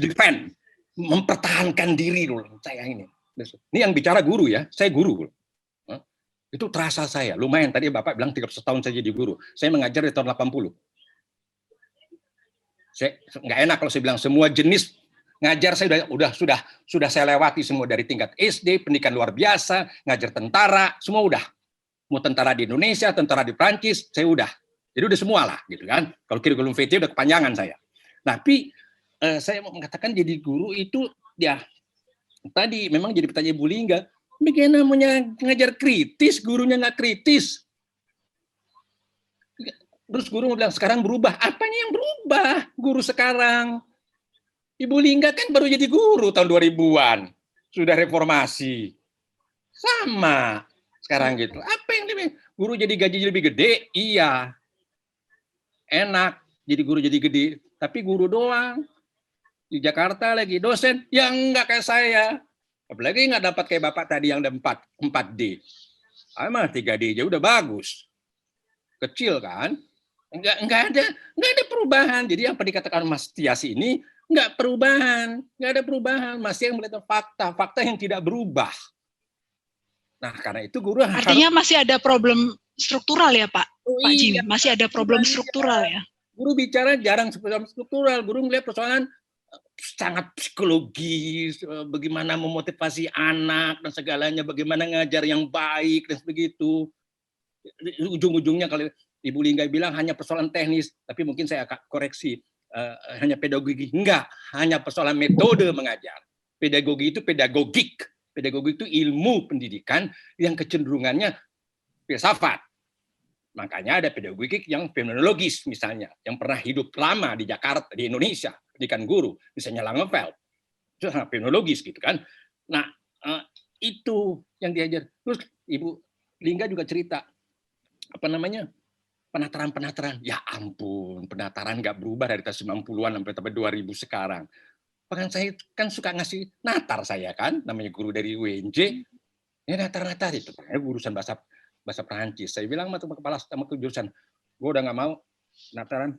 Defend, mempertahankan diri dulu saya ini. Ini yang bicara guru ya, saya guru. Itu terasa saya, lumayan. Tadi Bapak bilang 30 tahun saya jadi guru. Saya mengajar di tahun 80. Saya nggak enak kalau saya bilang semua jenis ngajar saya sudah saya lewati semua dari tingkat SD, pendidikan luar biasa, ngajar tentara, semua udah. Mau tentara di Indonesia, tentara di Prancis, saya udah. Jadi udah semua lah gitu kan. Kalau kurikulum vitae udah kepanjangan saya. Tapi saya mau mengatakan jadi guru itu ya tadi memang jadi pertanyaan Bu Lingga, bagaimana mau ngajar kritis, gurunya nggak kritis. Terus guru mau bilang sekarang berubah. Apanya yang berubah guru sekarang? Ibu Lingga kan baru jadi guru tahun 2000-an. Sudah reformasi. Sama sekarang gitu. Apa yang lebih? Guru jadi gaji lebih gede? Iya. Enak jadi guru jadi gede. Tapi guru doang. Di Jakarta lagi dosen yang enggak kayak saya, apalagi nggak dapat kayak Bapak tadi yang ada 4D, sama 3D aja udah bagus, kecil kan, nggak ada perubahan. Jadi apa dikatakan Mas Tias ini nggak ada perubahan, masih yang melihat fakta yang tidak berubah. Nah karena itu guru artinya masih ada problem struktural ya Pak, Pak Jimmy, masih ada problem struktural ya. Guru bicara jarang problem struktural, guru melihat persoalan sangat psikologis, bagaimana memotivasi anak dan segalanya, bagaimana ngajar yang baik dan begitu. Ujung-ujungnya kalau Ibu Lingga bilang hanya persoalan teknis, tapi mungkin saya akan koreksi, hanya pedagogi. Enggak, hanya persoalan metode mengajar. Pedagogi itu pedagogik. Pedagogik itu ilmu pendidikan yang kecenderungannya filsafat. Makanya ada pedagogik yang fenomenologis misalnya, yang pernah hidup lama di Jakarta, di Indonesia, pendidikan guru, misalnya Langenfeld. Itu sangat fenomenologis gitu kan. Nah, itu yang diajar. Terus Ibu Lingga juga cerita, apa namanya, penataran. Ya ampun, penataran nggak berubah dari tahun 90-an sampai 2000 sekarang. Bahkan saya kan suka ngasih natar saya kan, namanya guru dari UNJ, ya natar-natar itu, urusan bahasa Perancis. Saya bilang sama kepala sama jurusan, gue udah nggak mau penataran,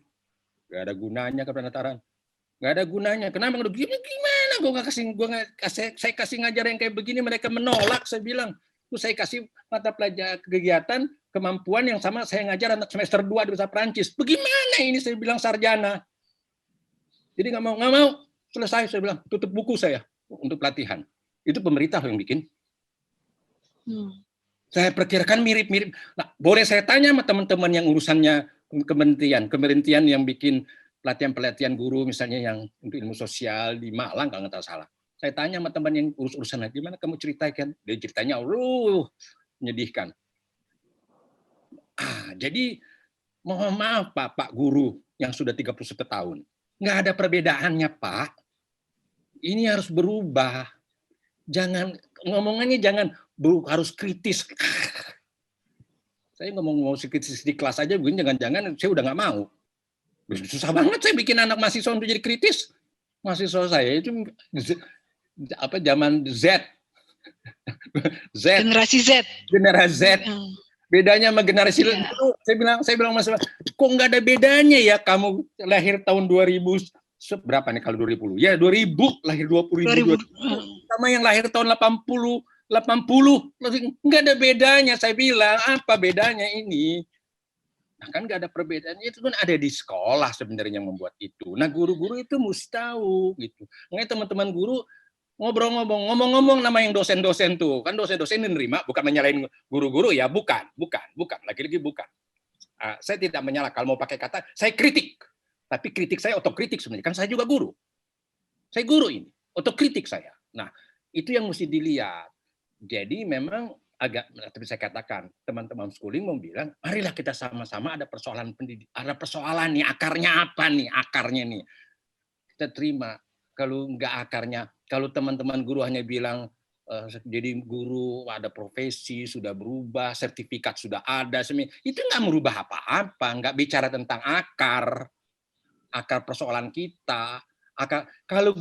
nggak ada gunanya ke penataran, nggak ada gunanya. Kenapa? Gimana? Saya kasih ngajar yang kayak begini, mereka menolak. Saya bilang, terus saya kasih mata pelajaran kegiatan kemampuan yang sama saya ngajar anak semester 2 di bahasa Perancis. Bagaimana ini? Saya bilang sarjana. Jadi nggak mau. Selesai, saya bilang, tutup buku saya untuk pelatihan. Itu pemerintah yang bikin. Saya perkirakan mirip-mirip. Nah, boleh saya tanya sama teman-teman yang urusannya kementerian yang bikin pelatihan guru, misalnya yang untuk ilmu sosial di Malang, kalau nggak salah. Saya tanya sama teman yang urus-urusan, gimana kamu ceritakan? Dia ceritanya, menyedihkan. Jadi, mohon maaf Pak Guru yang sudah 31 tahun. Nggak ada perbedaannya, Pak. Ini harus berubah. Jangan ngomongannya harus kritis. Saya ngomong kritis di kelas aja, jangan-jangan saya udah nggak mau. Susah banget saya bikin anak mahasiswa untuk jadi kritis. Mahasiswa saya itu zaman Z. Generasi Z. Generasi Z. Bedanya sama generasi itu, saya bilang Mas, kok nggak ada bedanya ya kamu lahir tahun 2000 berapa nih kalau 2010? Ya 2000, lahir 2000. Sama yang lahir tahun 80, nggak ada bedanya. Saya bilang, apa bedanya ini? Nah, kan nggak ada perbedaan. Itu kan ada di sekolah sebenarnya yang membuat itu. Nah, guru-guru itu mesti tahu gitu. Makanya teman-teman guru ngomong-ngomong nama yang dosen-dosen tuh. Kan dosen-dosen menerima, bukan menyalahin guru-guru ya, bukan. Lagi-lagi bukan. Saya tidak menyalahkan. Kalau mau pakai kata, saya kritik. Tapi kritik saya otokritik sebenarnya. Kan saya juga guru. Saya guru ini. Otokritik saya. Nah, itu yang mesti dilihat. Jadi memang tapi saya katakan, teman-teman schooling mau bilang, marilah kita sama-sama ada persoalan pendidik. Ada persoalan nih, akarnya apa nih? Akarnya nih. Kita terima. Kalau enggak akarnya, kalau teman-teman guru hanya bilang, jadi guru ada profesi, sudah berubah, sertifikat sudah ada, itu enggak merubah apa-apa. Enggak bicara tentang akar persoalan kita. Kalau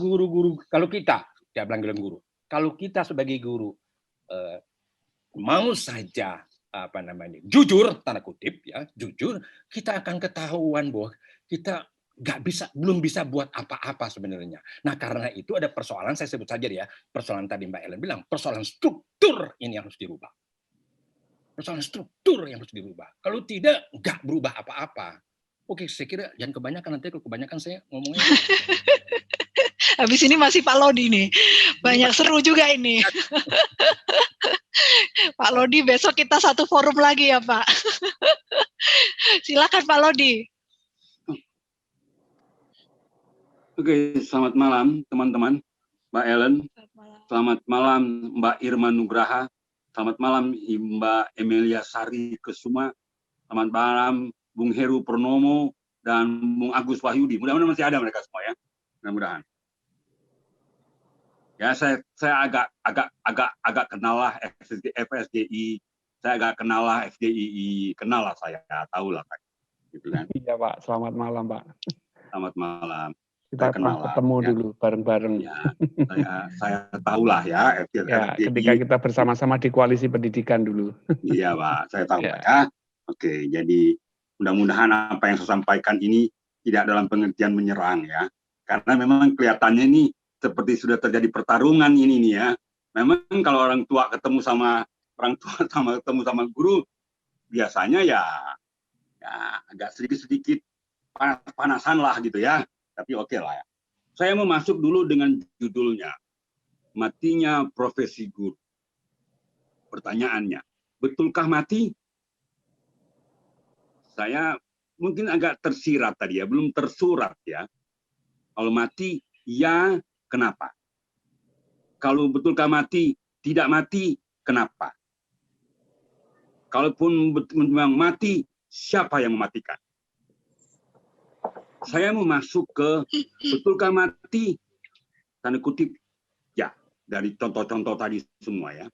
kita, dia bilang guru, kalau kita sebagai guru mau saja jujur, tanda kutip ya, jujur, kita akan ketahuan bahwa kita belum bisa buat apa-apa sebenarnya. Nah, karena itu ada persoalan, saya sebut saja ya, persoalan tadi Mbak Ellen bilang, persoalan struktur ini yang harus dirubah. Persoalan struktur yang harus dirubah. Kalau tidak, nggak berubah apa-apa. Oke, saya kira jangan kebanyakan, nanti kalau kebanyakan saya ngomongnya. Habis ini masih Pak Lodi nih. Banyak seru juga ini. Pak Lodi, besok kita satu forum lagi ya Pak. Silakan Pak Lodi. Oke, selamat malam teman-teman. Mbak Ellen. Selamat malam Mbak Irma Nugraha. Selamat malam Mbak Emilia Sari Kesuma. Selamat malam Bung Heru Purnomo dan Bung Agus Wahyudi. Mudah-mudahan masih ada mereka semua ya. Mudah-mudahan. Ya, saya agak kenal lah FSDI. Saya agak kenal lah FDII. Kenal lah saya, tahu lah Pak. Gitu kan. Iya Pak, selamat malam Pak. Selamat malam. Kita ketemu ya. Dulu bareng-bareng. Ya, saya tahu lah ya. Ya, ketika kita bersama-sama di koalisi pendidikan dulu. Iya Pak, saya tahu ya. Pak ya. Oke, jadi mudah-mudahan apa yang saya sampaikan ini tidak dalam pengertian menyerang ya. Karena memang kelihatannya ini seperti sudah terjadi pertarungan ini nih ya. Memang kalau orang tua ketemu sama guru biasanya ya agak sedikit panas-panasan lah gitu ya. Tapi oke lah ya. Saya mau masuk dulu dengan judulnya. Matinya profesi guru. Pertanyaannya, betulkah mati? Saya mungkin agak tersirat tadi ya, belum tersurat ya. Kalau mati, ya kenapa? Kalau betulkah mati, tidak mati, kenapa? Kalaupun memang mati, siapa yang mematikan? Saya mau masuk ke betulkah mati? Tanda kutip, ya, dari contoh-contoh tadi semua ya.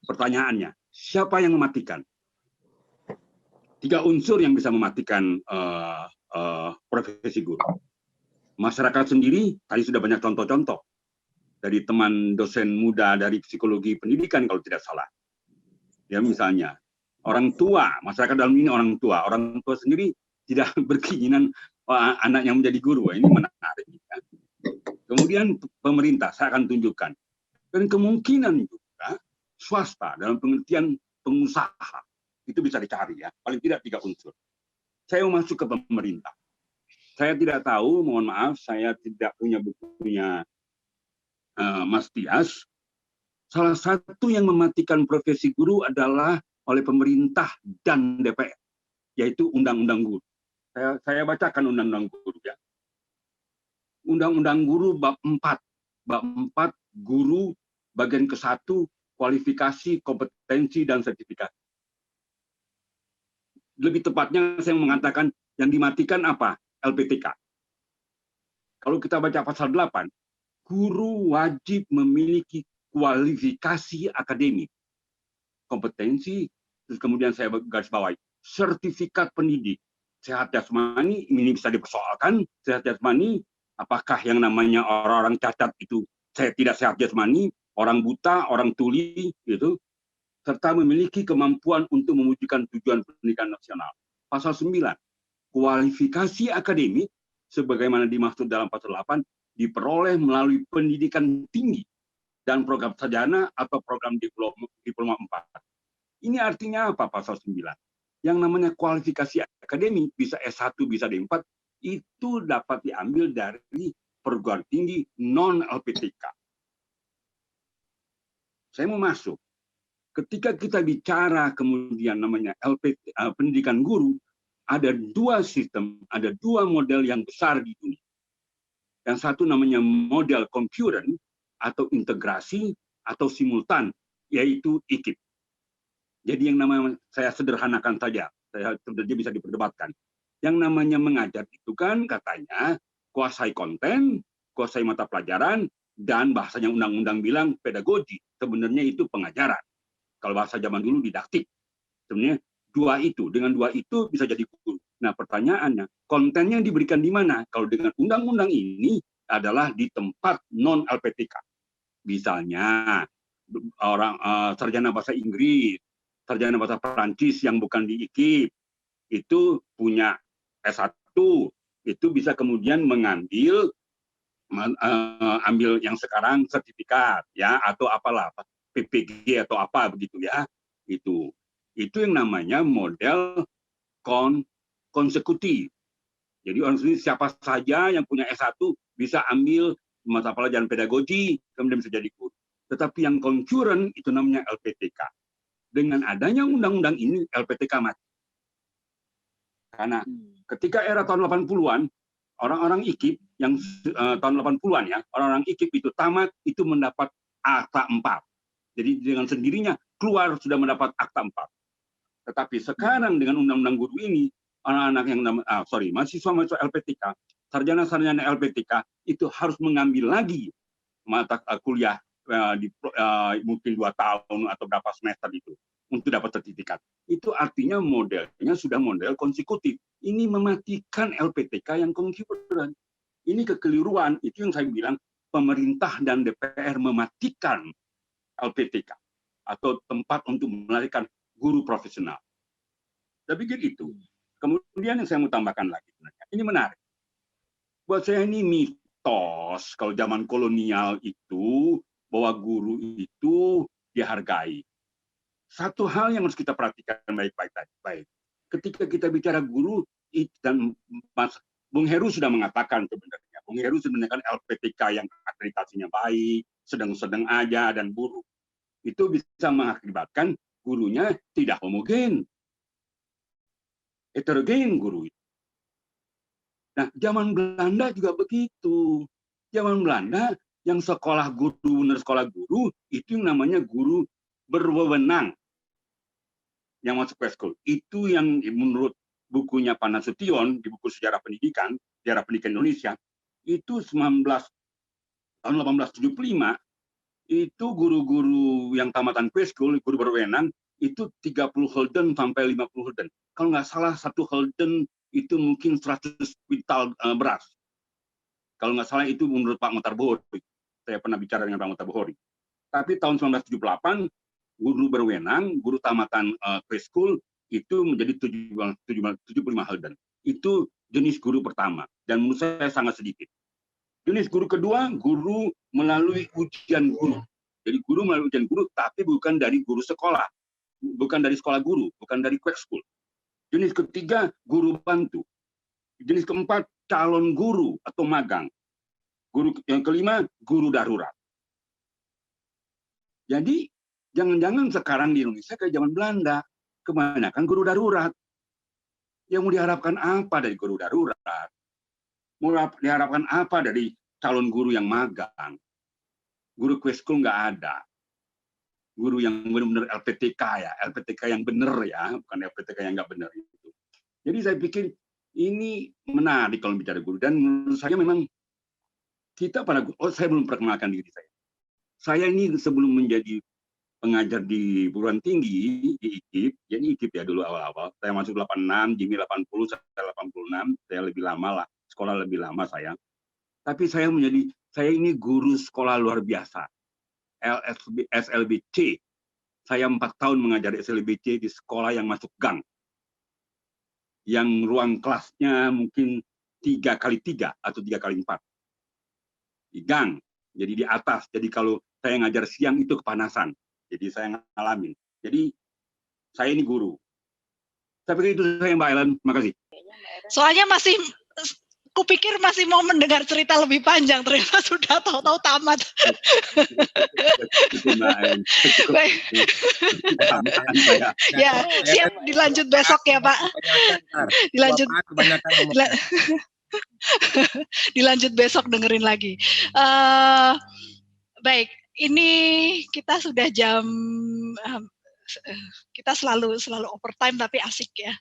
Pertanyaannya, siapa yang mematikan? 3 unsur yang bisa mematikan profesi guru. Masyarakat sendiri, tadi sudah banyak contoh-contoh. Dari teman dosen muda dari psikologi pendidikan kalau tidak salah. Ya misalnya, orang tua, masyarakat dalam ini orang tua sendiri tidak berkeinginan anak yang menjadi guru. Ini menarik. Ya. Kemudian pemerintah, saya akan tunjukkan. Dan kemungkinan juga swasta dalam pengertian pengusaha itu bisa dicari ya, paling tidak 3 unsur. Saya mau masuk ke pemerintah. Saya tidak tahu, mohon maaf, saya tidak punya bukunya Mas Tias. Salah satu yang mematikan profesi guru adalah oleh pemerintah dan DPR, yaitu Undang-Undang Guru. Saya bacakan Undang-Undang Guru ya. Undang-Undang Guru bab 4. Bab 4 Guru bagian ke-1 kualifikasi, kompetensi dan sertifikasi. Lebih tepatnya saya mengatakan yang dimatikan apa? LPTK. Kalau kita baca pasal 8, guru wajib memiliki kualifikasi akademik, kompetensi, terus kemudian saya garis bawahi, sertifikat pendidik, sehat jasmani, ini bisa dipersoalkan, sehat jasmani, apakah yang namanya orang-orang cacat itu saya tidak sehat jasmani, orang buta, orang tuli, gitu, serta memiliki kemampuan untuk mewujudkan tujuan pendidikan nasional. Pasal 9, kualifikasi akademik, sebagaimana dimaksud dalam pasal 8, diperoleh melalui pendidikan tinggi dan program sarjana atau program diploma 4. Ini artinya apa pasal 9? Yang namanya kualifikasi akademik, bisa S1, bisa D4, itu dapat diambil dari perguruan tinggi non-LPTK. Saya mau masuk. Ketika kita bicara kemudian namanya pendidikan guru, ada 2 sistem, ada 2 model yang besar di dunia. Yang satu namanya model concurrent atau integrasi atau simultan, yaitu IKIP. Jadi yang namanya, saya sederhanakan saja, saya sebenarnya bisa diperdebatkan. Yang namanya mengajar itu kan katanya kuasai konten, kuasai mata pelajaran, dan bahasanya undang-undang bilang pedagogi. Sebenarnya itu pengajaran. Kalau bahasa zaman dulu didaktik. Sebenarnya 2 itu, dengan 2 itu bisa jadi guru. Nah pertanyaannya, kontennya diberikan di mana? Kalau dengan undang-undang ini adalah di tempat non-LPTK. Misalnya, orang sarjana bahasa Inggris, sarjana bahasa Perancis yang bukan di IKIP, itu punya S1, itu bisa kemudian mengambil ambil yang sekarang sertifikat, ya, atau apalah, PPG atau apa begitu ya, itu yang namanya model konsekutif. Jadi orang sendiri siapa saja yang punya S1 bisa ambil mata pelajaran pedagogi, kemudian bisa jadi guru. Tetapi yang concurrent itu namanya LPTK. Dengan adanya undang-undang ini, LPTK mati. Karena ketika era tahun 80-an, orang-orang IKIP yang tahun 80-an ya, orang-orang IKIP itu tamat, itu mendapat akta 4. Jadi dengan sendirinya keluar sudah mendapat akta 4. Tetapi sekarang dengan undang-undang guru ini, anak-anak yang mahasiswa LPTK, sarjana-sarjana LPTK itu harus mengambil lagi mata kuliah mungkin 2 tahun atau berapa semester itu untuk dapat sertifikat. Itu artinya modelnya sudah model konsekutif. Ini mematikan LPTK yang concurrent. Ini kekeliruan. Itu yang saya bilang pemerintah dan DPR mematikan LPTK atau tempat untuk melahirkan guru profesional. Saya pikir itu. Kemudian yang saya mau tambahkan lagi, ini menarik. Buat saya ini mitos kalau zaman kolonial itu bahwa guru itu dihargai. Satu hal yang harus kita perhatikan baik-baik. Ketika kita bicara guru, dan Mas Bung Heru sudah mengatakan sebenarnya, Bung Heru sebenarnya kan LPTK yang akreditasinya baik, sedang-sedang aja dan buruk. Itu bisa mengakibatkan gurunya tidak homogen. Heterogen guru itu. Nah, zaman Belanda juga begitu. Zaman Belanda yang sekolah guru, benar sekolah guru, itu yang namanya guru berwewenang yang masuk ke school. Itu yang menurut bukunya Pak Nasution, di buku Sejarah Pendidikan Indonesia, itu tahun 1875, itu guru-guru yang tamatan preschool, guru berwenang, itu 30 Holden sampai 50 Holden. Kalau nggak salah, 1 Holden itu mungkin 100 kuintal beras. Kalau nggak salah itu menurut Pak Muhtar Bohori. Saya pernah bicara dengan Pak Muhtar Bohori. Tapi tahun 1978, guru berwenang, guru tamatan preschool, itu menjadi 75 Holden. Itu jenis guru pertama. Dan menurut saya sangat sedikit. Jenis guru kedua, guru melalui ujian guru. Jadi guru melalui ujian guru, tapi bukan dari guru sekolah. Bukan dari sekolah guru, bukan dari quick school. Jenis ketiga, guru bantu. Jenis keempat, calon guru atau magang. Yang kelima, guru darurat. Jadi, jangan-jangan sekarang di Indonesia kayak zaman Belanda, kebanyakan guru darurat. Yang mau diharapkan apa dari guru darurat? Mau diharapkan apa dari calon guru yang magang? Guru quick school nggak ada. Guru yang benar-benar LPTK ya, LPTK yang benar ya, bukan LPTK yang nggak benar itu. Jadi saya pikir ini menarik kalau bicara guru, dan menurut saya memang kita para guru, saya belum perkenalkan diri saya. Saya ini sebelum menjadi pengajar di perguruan tinggi di IKIP, jadi IKIP ya dulu awal-awal, saya masuk 86, Jimmy 80, saya 86, saya lebih lama lah, sekolah lebih lama saya. Tapi saya ini guru sekolah luar biasa. SLBC. Saya 4 tahun mengajar SLBC di sekolah yang masuk gang. Yang ruang kelasnya mungkin 3x3 atau 3x4. Di gang. Jadi di atas. Jadi kalau saya ngajar siang itu kepanasan. Jadi saya ngalamin. Jadi saya ini guru. Tapi itu saya Mbak Ellen. Terima kasih. Soalnya kupikir masih mau mendengar cerita lebih panjang, ternyata sudah tahu-tahu tamat. Baik. Ya, siap dilanjut besok ya Pak. Dilanjut besok dengerin lagi. Baik, ini kita sudah kita selalu overtime tapi asik ya.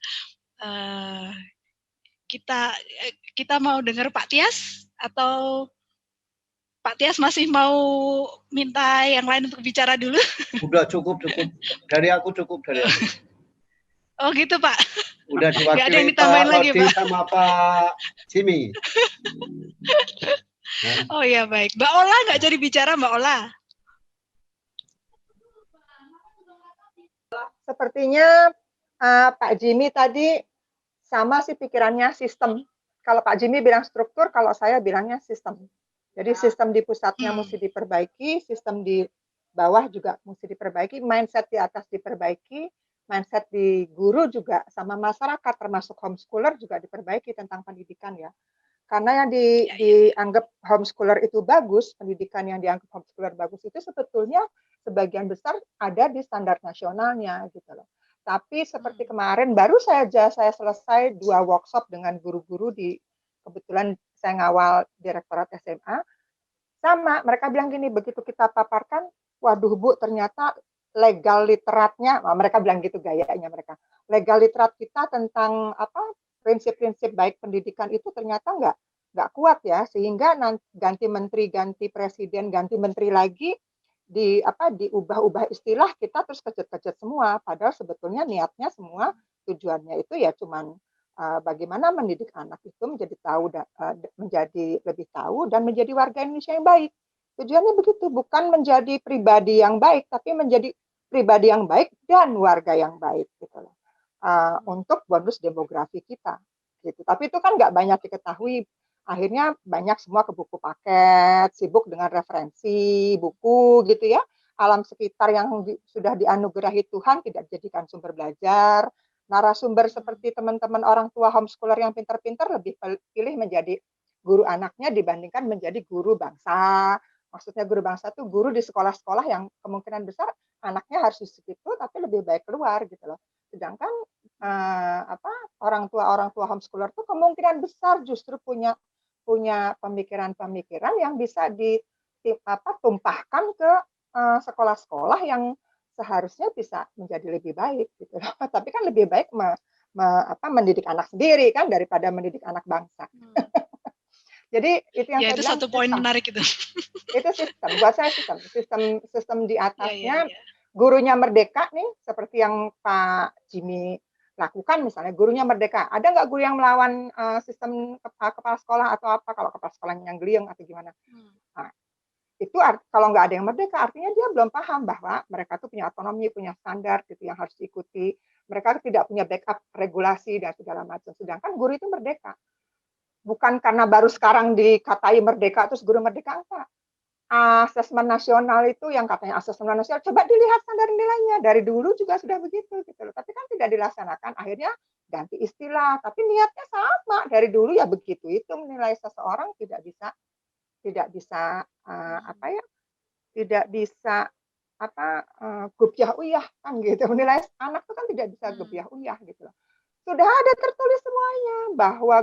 Kita mau dengar Pak Tias, atau Pak Tias masih mau minta yang lain untuk bicara dulu? Udah cukup. Dari aku cukup. Oh gitu Pak. Udah diwakili Gak ada yang ditambahin lagi Pak. Sama Pak Jimmy. Oh ya baik. Mbak Ola nggak jadi bicara Mbak Ola? Sepertinya Pak Jimmy tadi sama sih pikirannya sistem. Kalau Pak Jimmy bilang struktur, kalau saya bilangnya sistem. Jadi sistem di pusatnya mesti diperbaiki, sistem di bawah juga mesti diperbaiki, mindset di atas diperbaiki, mindset di guru juga sama masyarakat termasuk homeschooler juga diperbaiki tentang pendidikan ya. Karena yang dianggap homeschooler itu bagus, pendidikan yang dianggap homeschooler bagus itu sebetulnya sebagian besar ada di standar nasionalnya gitu loh. Tapi seperti kemarin baru saja saya selesai 2 workshop dengan guru-guru kebetulan saya ngawal Direktorat SMA. Sama, mereka bilang gini, begitu kita paparkan, waduh Bu, ternyata legal literatnya, mereka bilang gitu gayanya mereka. Legal literat kita tentang prinsip-prinsip baik pendidikan itu ternyata nggak kuat ya, sehingga nanti ganti menteri, ganti presiden, ganti menteri lagi, diubah-ubah istilah kita terus kejet-kejet semua, padahal sebetulnya niatnya semua tujuannya itu ya cuman bagaimana mendidik anak itu menjadi lebih tahu dan menjadi warga Indonesia yang baik. Tujuannya begitu, bukan menjadi pribadi yang baik, tapi menjadi pribadi yang baik dan warga yang baik gitu loh. Untuk bonus demografi kita gitu. Tapi itu kan nggak banyak diketahui. Akhirnya banyak semua ke buku paket, sibuk dengan referensi, buku gitu ya. Alam sekitar yang sudah dianugerahi Tuhan tidak dijadikan sumber belajar. Narasumber seperti teman-teman orang tua homeschooler yang pintar-pintar lebih pilih menjadi guru anaknya dibandingkan menjadi guru bangsa. Maksudnya guru bangsa itu guru di sekolah-sekolah yang kemungkinan besar anaknya harus di situ, tapi lebih baik keluar gitu loh. Sedangkan orang tua homeschooler itu kemungkinan besar justru punya pemikiran-pemikiran yang bisa ditumpahkan ke sekolah-sekolah yang seharusnya bisa menjadi lebih baik gitu. Tapi kan lebih baik mendidik anak sendiri kan daripada mendidik anak bangsa. Jadi itu yang saya itu bilang satu poin menarik itu. Itu sistem, buat saya sistem di atasnya. Gurunya merdeka nih, seperti yang Pak Jimmy lakukan misalnya, gurunya merdeka. Ada nggak guru yang melawan sistem kepala sekolah atau apa, kalau kepala sekolah yang geliang atau gimana? Nah, itu kalau nggak ada yang merdeka, artinya dia belum paham bahwa mereka tuh punya otonomi, punya standar gitu yang harus diikuti. Mereka tidak punya backup regulasi dan segala macam. Sedangkan guru itu merdeka. Bukan karena baru sekarang dikatai merdeka, terus guru merdeka apa? Asesmen nasional itu yang katanya asesmen nasional, coba dilihat standar nilainya dari dulu juga sudah begitu gitu loh. Tapi kan tidak dilaksanakan, akhirnya ganti istilah, tapi niatnya sama dari dulu ya begitu. Itu menilai seseorang tidak bisa gubyah uyah kan gitu. Menilai anak itu kan tidak bisa gubyah uyah gitu loh. Sudah ada tertulis semuanya bahwa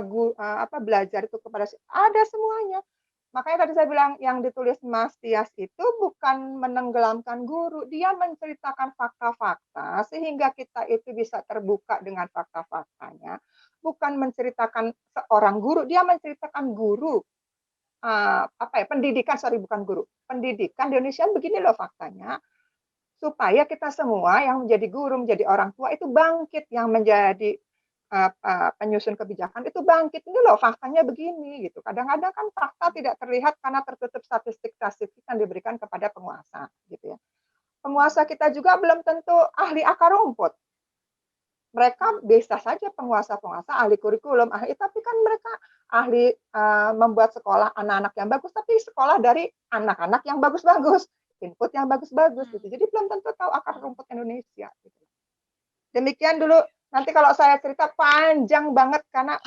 belajar itu kepada ada semuanya. Makanya tadi saya bilang yang ditulis Mas Tias itu bukan menenggelamkan guru, dia menceritakan fakta-fakta sehingga kita itu bisa terbuka dengan fakta-faktanya. Bukan menceritakan seorang guru, dia menceritakan guru pendidikan, bukan guru. Pendidikan di Indonesia begini loh faktanya. Supaya kita semua yang menjadi guru, menjadi orang tua itu bangkit, yang menjadi penyusun kebijakan itu bangkit, ini loh faktanya begini gitu. Kadang-kadang kan fakta tidak terlihat karena tertutup statistik yang diberikan kepada penguasa gitu ya. Penguasa kita juga belum tentu ahli akar rumput. Mereka bisa saja penguasa-penguasa ahli kurikulum, tapi kan mereka ahli membuat sekolah anak-anak yang bagus, tapi sekolah dari anak-anak yang bagus-bagus, input yang bagus-bagus gitu. Jadi belum tentu tahu akar rumput Indonesia gitu. Demikian dulu. Nanti kalau saya cerita panjang banget karena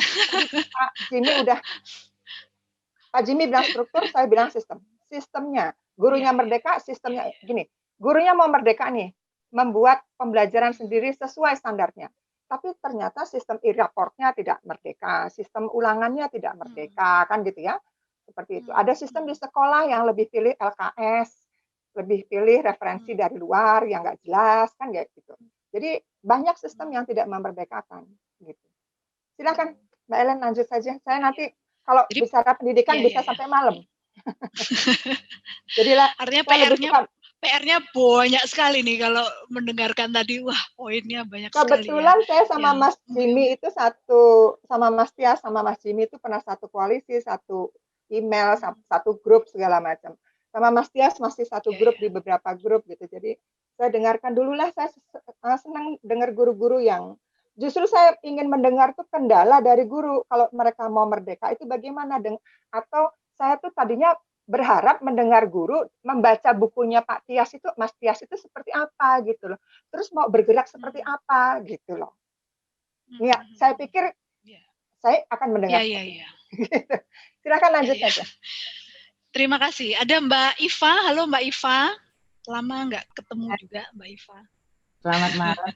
Pak Jimmy bilang struktur, saya bilang sistem. Sistemnya, gurunya merdeka, sistemnya gini. Gurunya mau merdeka nih, membuat pembelajaran sendiri sesuai standarnya. Tapi ternyata sistem e-raportnya tidak merdeka, sistem ulangannya tidak merdeka, kan gitu ya. Seperti itu. Ada sistem di sekolah yang lebih pilih LKS, lebih pilih referensi dari luar yang nggak jelas, kan kayak gitu. Jadi banyak sistem yang tidak memerdekakan gitu. Silakan Mbak Ellen lanjut saja. Saya nanti kalau bicara pendidikan bisa sampai malam. Jadilah artinya PR-nya banyak sekali nih kalau mendengarkan tadi. Wah, poinnya banyak sekali. Kebetulan saya sama Mas Jimmy itu sama Mas Tias sama Mas Jimmy itu pernah satu koalisi, satu email, satu grup segala macam. Sama Mas Tias masih satu grup di beberapa grup gitu. Jadi saya dengarkan dulu lah, saya senang dengar guru-guru yang justru saya ingin mendengar tuh kendala dari guru kalau mereka mau merdeka itu bagaimana, atau saya tuh tadinya berharap mendengar guru membaca bukunya Pak Tias itu, Mas Tias itu seperti apa gitu loh, terus mau bergerak seperti apa gitu loh. Ya, saya pikir saya akan mendengar. Silakan lanjut saja. Terima kasih. Ada Mbak Iva. Halo Mbak Iva. Lama nggak ketemu juga Mbak Iva. Selamat malam.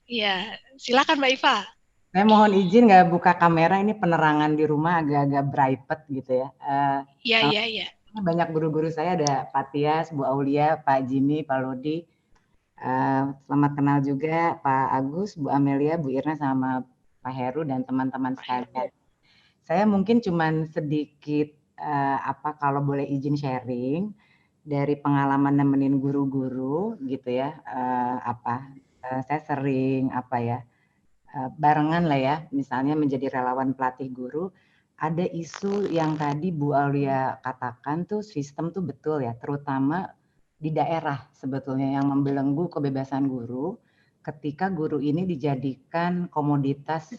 Iya, silakan Mbak Iva. Saya mohon izin nggak buka kamera, ini penerangan di rumah agak-agak bright gitu ya. Iya. Banyak guru-guru saya, ada Pak Tias, Bu Aulia, Pak Jimmy, Pak Lodi. Selamat kenal juga Pak Agus, Bu Amelia, Bu Irna, sama Pak Heru dan teman-teman sekalian. Saya mungkin cuman sedikit kalau boleh izin sharing dari pengalaman nemenin guru-guru gitu ya. Saya sering barengan lah ya, misalnya menjadi relawan pelatih guru. Ada isu yang tadi Bu Aulia katakan tuh, sistem tuh betul ya, terutama di daerah sebetulnya yang membelenggu kebebasan guru ketika guru ini dijadikan komoditas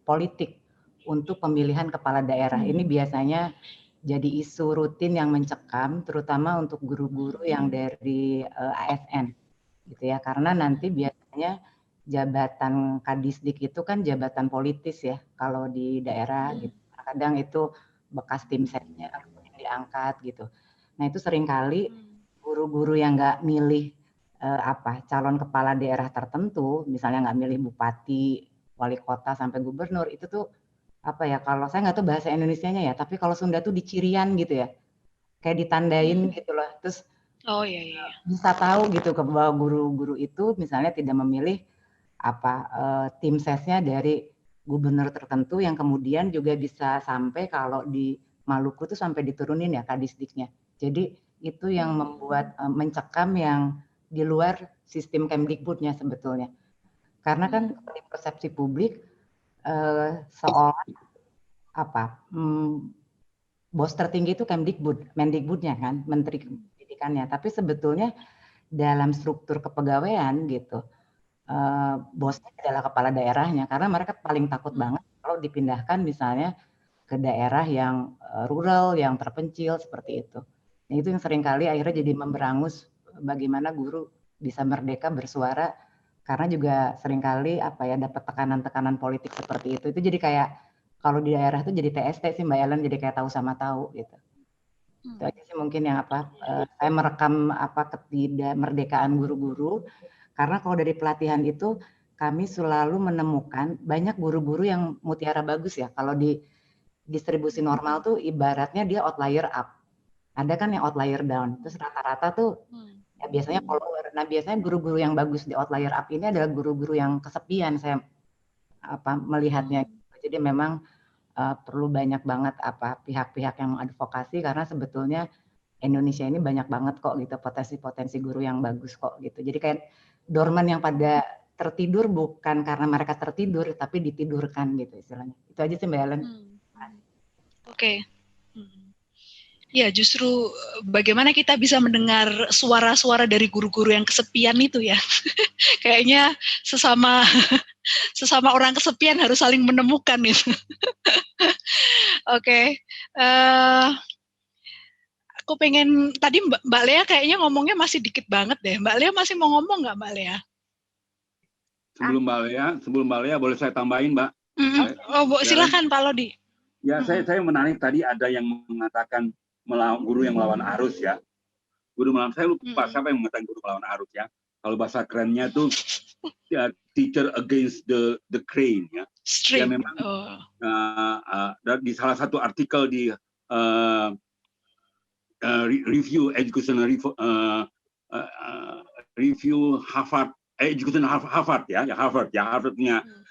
politik untuk pemilihan kepala daerah. Ini biasanya jadi isu rutin yang mencekam, terutama untuk guru-guru yang dari ASN, gitu ya. Karena nanti biasanya jabatan Kadisdik itu kan jabatan politis ya, kalau di daerah. Gitu. Kadang itu bekas tim sesnya yang diangkat gitu. Nah itu seringkali guru-guru yang nggak milih calon kepala daerah tertentu, misalnya nggak milih bupati, wali kota sampai gubernur, itu tuh kalau saya nggak tahu bahasa Indonesianya ya, tapi kalau Sunda tuh dicirian gitu ya, kayak ditandain gitu loh, terus bisa tahu gitu bahwa guru-guru itu misalnya tidak memilih tim sesnya dari gubernur tertentu yang kemudian juga bisa sampai kalau di Maluku tuh sampai diturunin ya kadisdiknya. Jadi itu yang membuat mencekam yang di luar sistem Kemdikbudnya sebetulnya. Karena kan di persepsi publik seolah bos tertinggi itu Mendikbudnya kan, Menteri Pendidikannya. Tapi sebetulnya dalam struktur kepegawaian gitu, bosnya adalah kepala daerahnya, karena mereka paling takut banget kalau dipindahkan misalnya ke daerah yang rural, yang terpencil seperti itu. Nah, itu yang seringkali akhirnya jadi memberangus bagaimana guru bisa merdeka bersuara, karena juga seringkali dapat tekanan-tekanan politik seperti itu. Itu jadi kayak kalau di daerah itu jadi TST sih Mbak Ellen, jadi kayak tahu sama tahu gitu. Itu aja sih mungkin yang saya merekam ketidakmerdekaan guru-guru, karena kalau dari pelatihan itu kami selalu menemukan banyak guru-guru yang mutiara bagus ya. Kalau di distribusi normal tuh ibaratnya dia outlier up. Ada kan yang outlier down. Terus rata-rata tuh ya biasanya follower. Nah, biasanya guru-guru yang bagus di outlier up ini adalah guru-guru yang kesepian, saya melihatnya. Jadi memang perlu banyak banget pihak-pihak yang mengadvokasi, karena sebetulnya Indonesia ini banyak banget kok gitu potensi-potensi guru yang bagus kok gitu. Jadi kayak dorman yang pada tertidur bukan karena mereka tertidur, tapi ditidurkan gitu istilahnya. Itu aja sih Mbak Ellen. Oke. Ya, justru bagaimana kita bisa mendengar suara-suara dari guru-guru yang kesepian itu ya. Kayaknya sesama orang kesepian harus saling menemukan itu. Oke. Aku pengen, tadi Mbak Lea kayaknya ngomongnya masih dikit banget deh. Mbak Lea masih mau ngomong nggak Mbak Lea? Sebelum Mbak Lea boleh saya tambahin, Mbak? Silakan Pak Lodi. Ya, saya menarik tadi ada yang mengatakan guru yang melawan arus ya. Guru melawan, saya lupa siapa yang mengatakan guru melawan arus ya. Kalau bahasa kerennya tuh ya, teacher against the crane ya. Ya memang di salah satu artikel di review education review Harvard education Harvard ya Harvard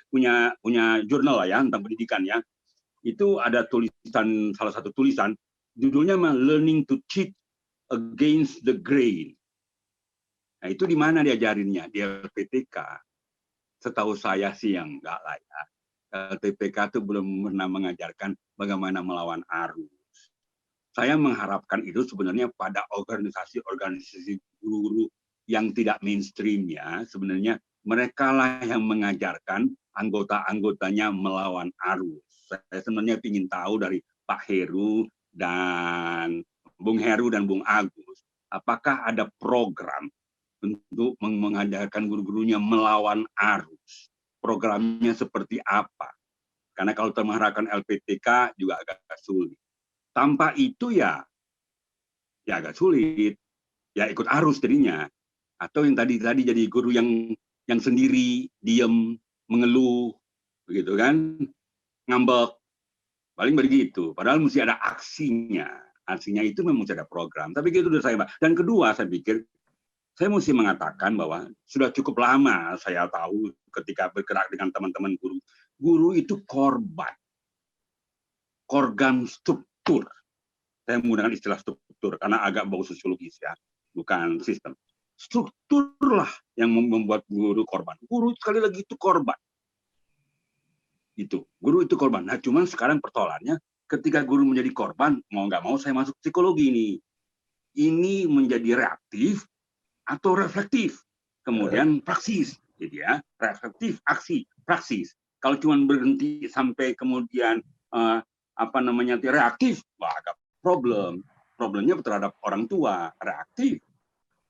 punya jurnal lah ya tentang pendidikan ya. Itu ada tulisan, salah satu tulisan judulnya Learning to Cheat Against the Grain. Nah, itu di mana diajarinnya? Di LPTK. Setahu saya sih yang enggak lah ya. LPTK itu belum pernah mengajarkan bagaimana melawan arus. Saya mengharapkan itu sebenarnya pada organisasi guru-guru yang tidak mainstream ya. Sebenarnya mereka lah yang mengajarkan anggota-anggotanya melawan arus. Saya sebenarnya ingin tahu dari Pak Heru dan Bung Heru dan Bung Agus, apakah ada program untuk mengajarkan guru-gurunya melawan arus? Programnya seperti apa? Karena kalau mengharapkan LPTK juga agak sulit. Tanpa itu ya agak sulit. Ya ikut arus jadinya. Atau yang tadi jadi guru yang sendiri, diem, mengeluh, begitu kan? Ngambek, paling begitu. Padahal mesti ada aksinya. Aksinya itu memang mesti ada program. Tapi gitu udah saya, Mbak. Dan kedua, saya pikir saya mesti mengatakan bahwa sudah cukup lama saya tahu ketika bergerak dengan teman-teman guru. Guru itu korban struktur. Saya menggunakan istilah struktur karena agak bau sosiologis ya, bukan sistem. Strukturlah yang membuat guru korban. Guru sekali lagi itu korban. Itu guru itu korban. Nah, cuman sekarang persoalannya ketika guru menjadi korban, mau nggak mau saya masuk psikologi nih. Ini menjadi reaktif atau reflektif, kemudian praksis, jadi ya reflektif, aksi, praksis. Kalau cuma berhenti sampai kemudian reaktif, wah agak problemnya terhadap orang tua, reaktif.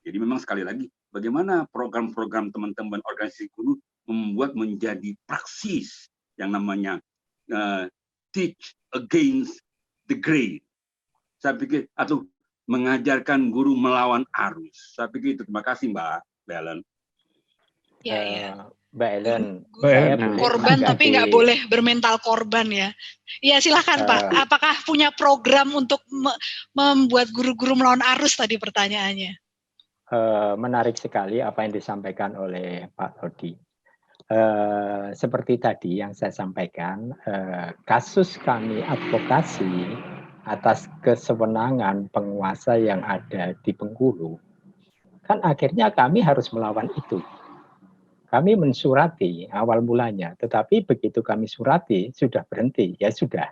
Jadi memang sekali lagi, bagaimana program-program teman-teman organisasi guru membuat menjadi praksis yang namanya teach against the grain. Saya pikir, atau mengajarkan guru melawan arus. Saya pikir itu. Terima kasih Mbak Ellen. Ya. Mbak Ellen, korban tapi nggak boleh bermental korban ya. Iya silakan Pak. Apakah punya program untuk membuat guru-guru melawan arus tadi pertanyaannya? Menarik sekali apa yang disampaikan oleh Pak Lodi. seperti tadi yang saya sampaikan, kasus kami advokasi atas kesewenangan penguasa yang ada di Bengkulu, kan akhirnya kami harus melawan itu. Kami mensurati awal mulanya, tetapi begitu kami surati, sudah berhenti, ya sudah.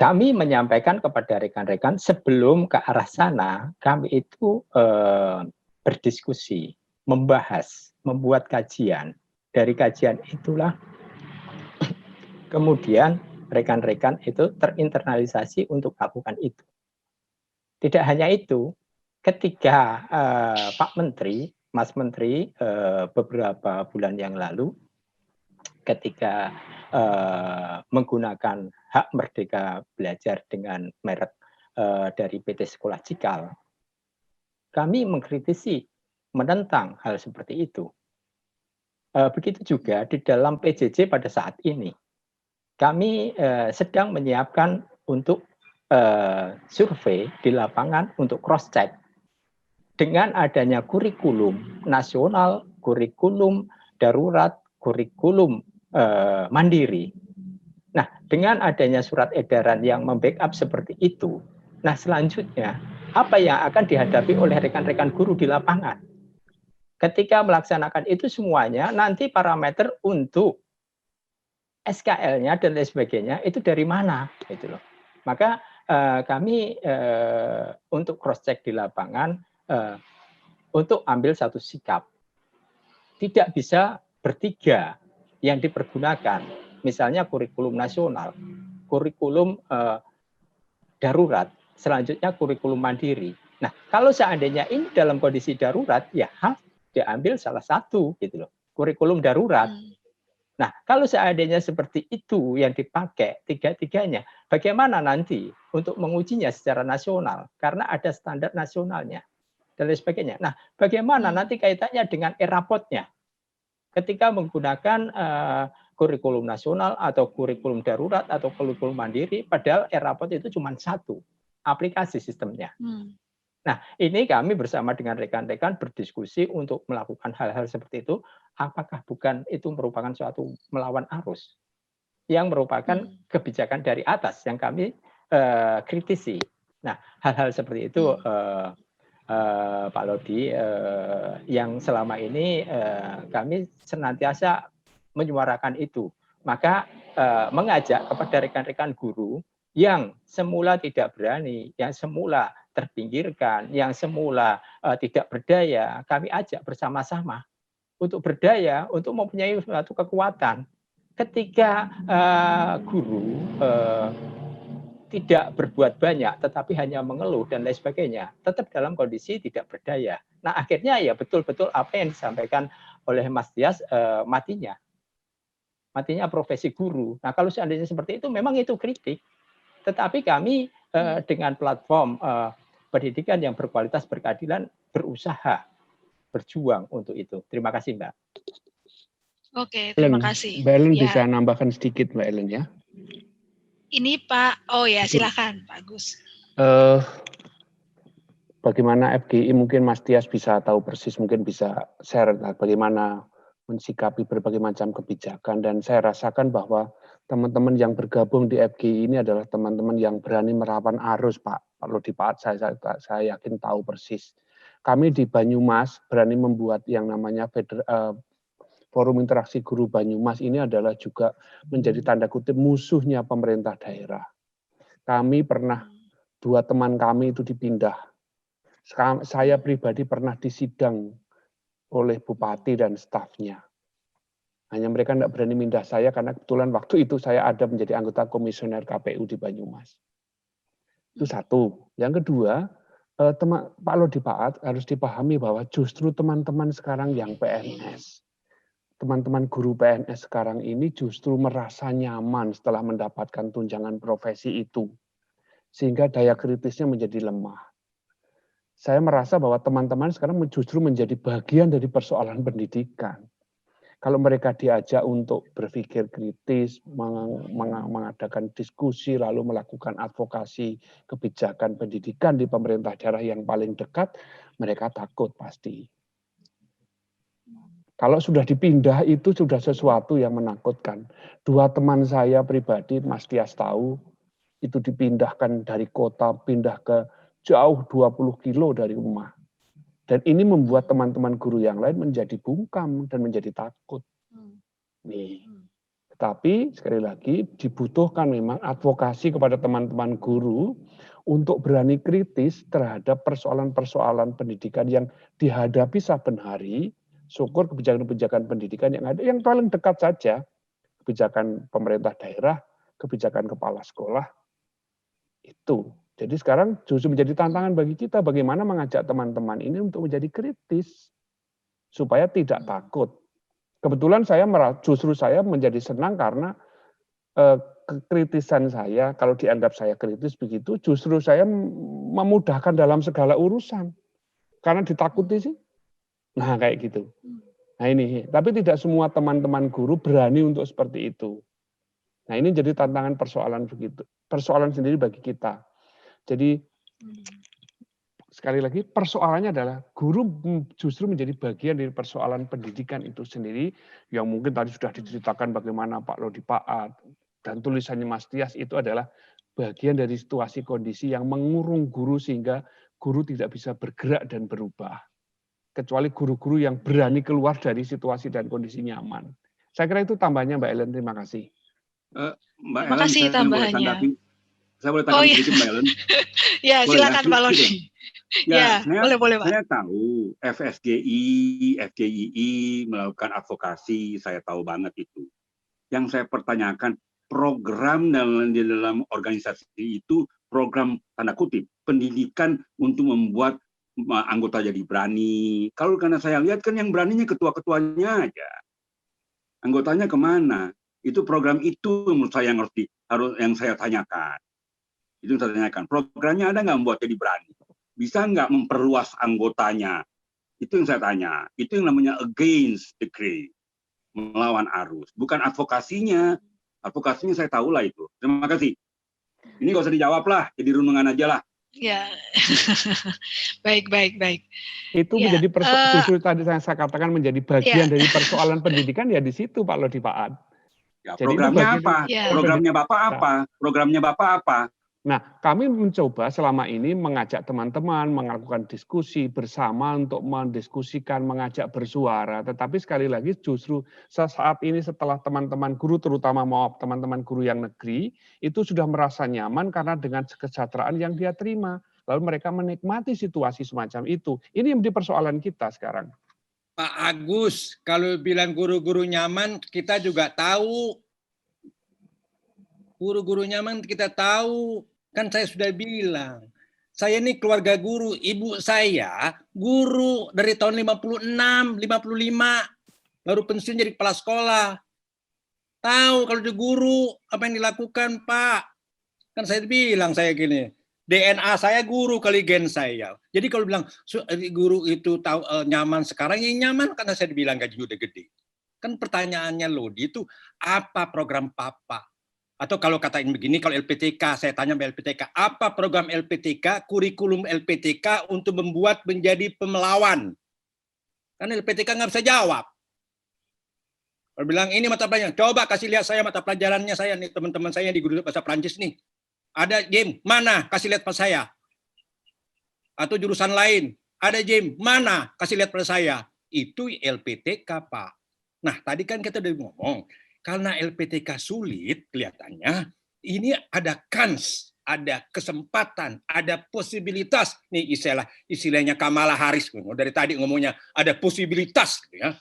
Kami menyampaikan kepada rekan-rekan sebelum ke arah sana, kami itu berdiskusi, membahas, membuat kajian. Dari kajian itulah kemudian rekan-rekan itu terinternalisasi untuk melakukan itu. Tidak hanya itu, ketika Pak Menteri, Mas Menteri beberapa bulan yang lalu, ketika menggunakan hak merdeka belajar dengan merek dari PT Sekolah Cikal, kami mengkritisi, menentang hal seperti itu. Begitu juga di dalam PJJ pada saat ini. Kami sedang menyiapkan untuk survei di lapangan untuk cross-check. Dengan adanya kurikulum nasional, kurikulum darurat, kurikulum mandiri. Nah, dengan adanya surat edaran yang membackup seperti itu, nah selanjutnya apa yang akan dihadapi oleh rekan-rekan guru di lapangan? Ketika melaksanakan itu semuanya, nanti parameter untuk SKL-nya dan lain sebagainya itu dari mana? Gitu loh. Maka kami untuk cross-check di lapangan, untuk ambil satu sikap. Tidak bisa bertiga yang dipergunakan. Misalnya kurikulum nasional, kurikulum darurat, selanjutnya kurikulum mandiri. Nah, kalau seandainya ini dalam kondisi darurat, ya diambil salah satu, gitu loh, kurikulum darurat. Nah, kalau seandainya seperti itu yang dipakai tiga-tiganya, bagaimana nanti untuk mengujinya secara nasional? Karena ada standar nasionalnya dan lain sebagainya. Nah, bagaimana nanti kaitannya dengan e-rapotnya? Ketika menggunakan kurikulum nasional atau kurikulum darurat atau kurikulum mandiri, padahal e-rapot itu cuma satu aplikasi sistemnya. Nah, ini kami bersama dengan rekan-rekan berdiskusi untuk melakukan hal-hal seperti itu. Apakah bukan itu merupakan suatu melawan arus yang merupakan kebijakan dari atas yang kami kritisi. Nah, hal-hal seperti itu, Pak Lodi, yang selama ini kami senantiasa menyuarakan itu. Maka mengajak kepada rekan-rekan guru yang semula tidak berani, yang semula terpinggirkan, yang semula tidak berdaya, kami ajak bersama-sama untuk berdaya, untuk mempunyai suatu kekuatan. Ketika guru tidak berbuat banyak, tetapi hanya mengeluh dan lain sebagainya, tetap dalam kondisi tidak berdaya. Nah, akhirnya ya betul-betul apa yang disampaikan oleh Mas Tias, matinya profesi guru. Nah, kalau seandainya seperti itu, memang itu kritik. Tetapi kami dengan platform pendidikan yang berkualitas berkeadilan berusaha berjuang untuk itu. Terima kasih, Mbak. Oke, terima kasih. Mbak Ellen ya. Bisa nambahkan sedikit, Mbak Ellen ya. Ini Pak, oh ya silakan Pak Agus. Bagaimana FGI mungkin Mas Tias bisa tahu persis, mungkin bisa share bagaimana mensikapi berbagai macam kebijakan, dan saya rasakan bahwa teman-teman yang bergabung di FGI ini adalah teman-teman yang berani melawan arus, Pak. Kalau di Pak, saya yakin tahu persis. Kami di Banyumas berani membuat yang namanya Forum Interaksi Guru Banyumas ini adalah juga menjadi tanda kutip musuhnya pemerintah daerah. Kami pernah, 2 teman kami itu dipindah. Saya pribadi pernah disidang oleh bupati dan stafnya. Hanya mereka tidak berani mindah saya karena kebetulan waktu itu saya ada menjadi anggota komisioner KPU di Banyumas. Itu satu. Yang kedua, Pak Lodi Paat harus dipahami bahwa justru teman-teman sekarang yang PNS, teman-teman guru PNS sekarang ini justru merasa nyaman setelah mendapatkan tunjangan profesi itu. Sehingga daya kritisnya menjadi lemah. Saya merasa bahwa teman-teman sekarang justru menjadi bagian dari persoalan pendidikan. Kalau mereka diajak untuk berpikir kritis, mengadakan diskusi, lalu melakukan advokasi kebijakan pendidikan di pemerintah daerah yang paling dekat, mereka takut pasti. Kalau sudah dipindah itu sudah sesuatu yang menakutkan. 2 teman saya pribadi, Mas Tias tahu, itu dipindahkan dari kota, pindah ke jauh 20 kilo dari rumah. Dan ini membuat teman-teman guru yang lain menjadi bungkam dan menjadi takut. Nih. Tetapi sekali lagi dibutuhkan memang advokasi kepada teman-teman guru untuk berani kritis terhadap persoalan-persoalan pendidikan yang dihadapi saben hari. Syukur kebijakan-kebijakan pendidikan yang ada, yang paling dekat saja, kebijakan pemerintah daerah, kebijakan kepala sekolah, itu. Jadi sekarang justru menjadi tantangan bagi kita, bagaimana mengajak teman-teman ini untuk menjadi kritis, supaya tidak takut. Kebetulan justru saya menjadi senang karena kekritisan saya, kalau dianggap saya kritis begitu, justru saya memudahkan dalam segala urusan. Karena ditakuti sih. Nah, kayak gitu. Nah ini, tapi tidak semua teman-teman guru berani untuk seperti itu. Nah ini jadi tantangan persoalan begitu, persoalan sendiri bagi kita. Jadi sekali lagi persoalannya adalah guru justru menjadi bagian dari persoalan pendidikan itu sendiri, yang mungkin tadi sudah diceritakan bagaimana Pak Lodi Paat dan tulisannya Mas Tias itu adalah bagian dari situasi kondisi yang mengurung guru sehingga guru tidak bisa bergerak dan berubah. Kecuali guru-guru yang berani keluar dari situasi dan kondisi nyaman. Saya kira itu tambahnya Mbak Ellen, terima kasih. Mbak Terima kasih Ellen, tambahannya. Saya boleh tanggapi sedikit Mbak Ellen? Ya, silakan Pak Lodi. Ya, boleh Pak. Saya tahu FSGI, FGII melakukan advokasi, saya tahu banget itu. Yang saya pertanyakan, program di dalam organisasi itu, program tanda kutip, pendidikan untuk membuat anggota jadi berani. Kalau karena saya lihat kan yang beraninya ketua-ketuanya aja. Anggotanya kemana? Itu program itu menurut saya yang saya tanyakan. Itu yang saya tanyakan. Programnya ada nggak membuat jadi berani? Bisa nggak memperluas anggotanya? Itu yang saya tanya. Itu yang namanya against the grain, melawan arus. Bukan advokasinya. Advokasinya saya tahu lah itu. Terima kasih. Ini nggak usah dijawab lah. Jadi renungan aja lah. Ya, baik. Itu ya, menjadi justru tadi saya katakan menjadi bagian dari persoalan pendidikan ya di situ Pak Lodi Paat. Ya, programnya apa? Programnya Bapak apa? Programnya Bapak apa? Nah, kami mencoba selama ini mengajak teman-teman melakukan diskusi bersama untuk mendiskusikan, mengajak bersuara. Tetapi sekali lagi justru saat ini setelah teman-teman guru, terutama teman-teman guru yang negeri, itu sudah merasa nyaman karena dengan kesejahteraan yang dia terima. Lalu mereka menikmati situasi semacam itu. Ini yang menjadi persoalan kita sekarang. Pak Agus, kalau bilang guru-guru nyaman, kita juga tahu. Guru-guru nyaman kita tahu. Kan saya sudah bilang, saya ini keluarga guru, ibu saya guru dari tahun 56, 55, baru pensiun jadi kepala sekolah. Tahu kalau dia guru, apa yang dilakukan Pak? Kan saya bilang saya gini, DNA saya guru kali gen saya. Jadi kalau bilang guru itu tahu nyaman sekarang, ya nyaman karena saya bilang gaji udah gede. Kan pertanyaannya Lodi itu, apa program Papa? Atau kalau katain begini, kalau LPTK, saya tanya LPTK, apa program LPTK, kurikulum LPTK untuk membuat menjadi pemelawan? Kan LPTK nggak bisa jawab. Kalau bilang ini mata pelajaran, coba kasih lihat saya mata pelajarannya saya nih, teman-teman saya di guru bahasa Prancis nih. Ada game, mana? Kasih lihat pada saya. Atau jurusan lain, ada game, mana? Kasih lihat pada saya. Itu LPTK, Pak. Nah, tadi kan kita udah ngomong, karena LPTK sulit kelihatannya, ini ada kans, ada kesempatan, ada posibilitas. Nih istilahnya Kamala Harris, dari tadi ngomongnya ada posibilitas. Ya.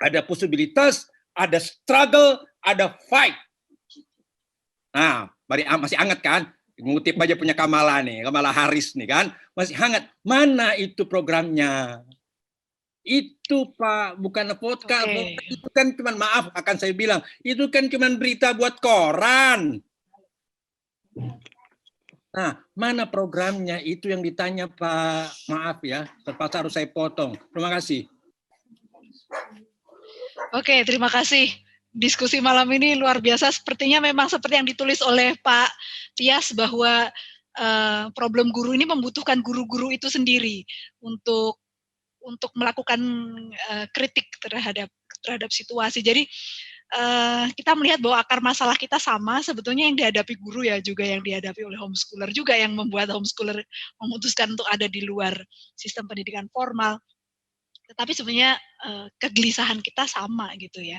Ada posibilitas, ada struggle, ada fight. Nah, masih hangat kan? Ngutip aja punya Kamala nih, Kamala Harris nih kan, masih hangat. Mana itu programnya? Itu Pak, bukan vodka. Okay. Itu kan cuma, maaf akan saya bilang, itu kan cuma berita buat koran. Nah, mana programnya? Itu yang ditanya Pak, maaf ya, terpaksa harus saya potong. Terima kasih. Oke, terima kasih. Diskusi malam ini luar biasa. Sepertinya memang seperti yang ditulis oleh Pak Tias bahwa problem guru ini membutuhkan guru-guru itu sendiri untuk untuk melakukan kritik terhadap situasi. Jadi kita melihat bahwa akar masalah kita sama, sebetulnya yang dihadapi guru ya juga yang dihadapi oleh homeschooler juga, yang membuat homeschooler memutuskan untuk ada di luar sistem pendidikan formal. Tetapi sebenarnya kegelisahan kita sama gitu ya.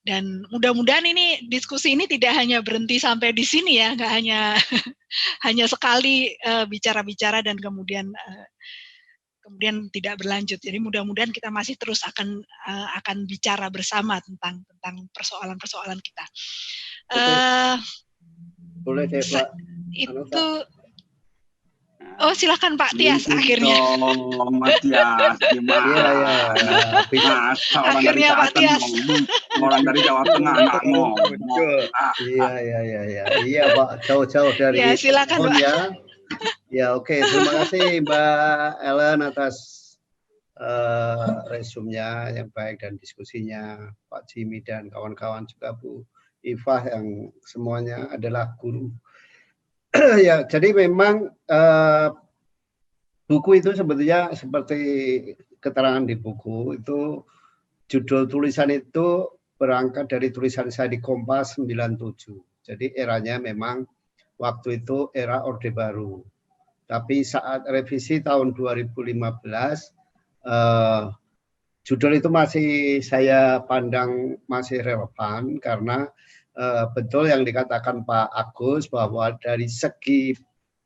Dan mudah-mudahan ini diskusi ini tidak hanya berhenti sampai di sini ya, nggak hanya sekali bicara-bicara dan kemudian tidak berlanjut. Jadi mudah-mudahan kita masih terus akan bicara bersama tentang persoalan-persoalan kita. Boleh deh, Pak. Itu. Oh, silakan Pak Tias akhirnya. Matias, gimana? Akhirnya Pak Tias. Orang dari Jawa Tengah nggak mau. Iya Pak, jauh-jauh dari. Ya, silakan Pak. Ya, oke. Terima kasih Mbak Ellen atas resumnya yang baik dan diskusinya, Pak Jimmy dan kawan-kawan juga Bu Ifah yang semuanya adalah guru. Ya, jadi memang buku itu sebetulnya seperti keterangan di buku itu, judul tulisan itu berangkat dari tulisan saya di Kompas 97. Jadi eranya memang waktu itu era Orde Baru. Tapi saat revisi tahun 2015, judul itu masih saya pandang masih relevan karena betul yang dikatakan Pak Agus bahwa dari segi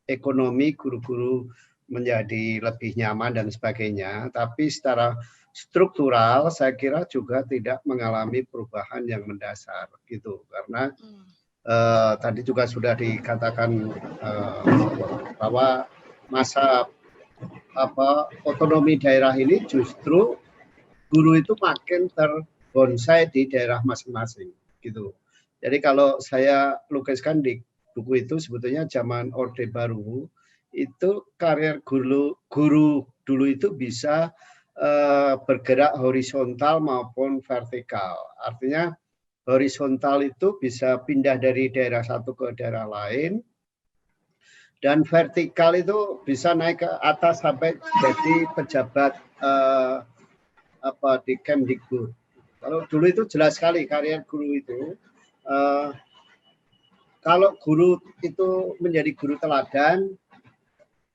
ekonomi guru-guru menjadi lebih nyaman dan sebagainya, tapi secara struktural saya kira juga tidak mengalami perubahan yang mendasar gitu, karena tadi juga sudah dikatakan bahwa masa otonomi daerah ini justru guru itu makin terbonsai di daerah masing-masing gitu. Jadi kalau saya lukiskan di buku itu sebetulnya zaman Orde Baru itu karir guru dulu itu bisa bergerak horizontal maupun vertikal. Artinya horizontal itu bisa pindah dari daerah satu ke daerah lain, dan vertikal itu bisa naik ke atas sampai jadi pejabat di Kemdikbud. Kalau dulu itu jelas sekali karir guru itu. Kalau guru itu menjadi guru teladan,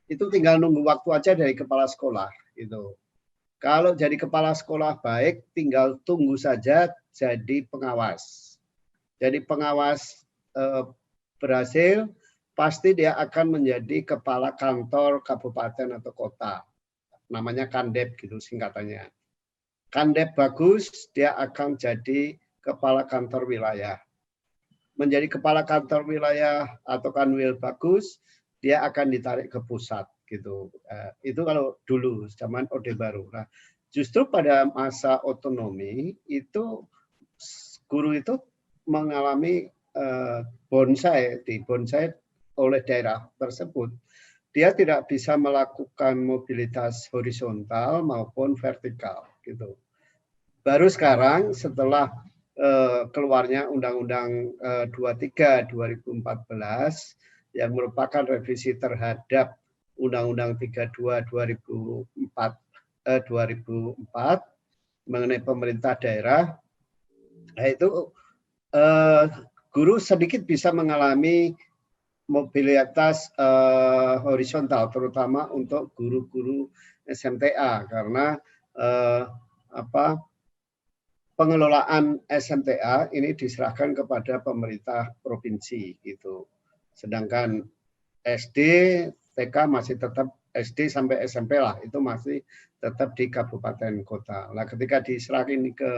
itu tinggal nunggu waktu aja dari kepala sekolah gitu. Kalau jadi kepala sekolah baik, tinggal tunggu saja jadi pengawas. Jadi pengawas berhasil, pasti dia akan menjadi kepala kantor kabupaten atau kota. Namanya Kandep gitu singkatannya. Kandep bagus, dia akan jadi kepala kantor wilayah. Menjadi kepala kantor wilayah atau kanwil bagus, dia akan ditarik ke pusat gitu. Itu kalau dulu zaman Orde Baru. Nah, justru pada masa otonomi itu guru itu mengalami bonsai oleh daerah tersebut. Dia tidak bisa melakukan mobilitas horizontal maupun vertikal gitu. Baru sekarang setelah keluarnya Undang-Undang 23 2014 yang merupakan revisi terhadap Undang-Undang 32 2004 mengenai pemerintah daerah, nah itu guru sedikit bisa mengalami mobilitas horizontal, terutama untuk guru-guru SMTA karena pengelolaan SMTA ini diserahkan kepada pemerintah provinsi gitu. Sedangkan SD, TK masih tetap SD sampai SMP lah, itu masih tetap di kabupaten kota. Nah, ketika diserahkan ke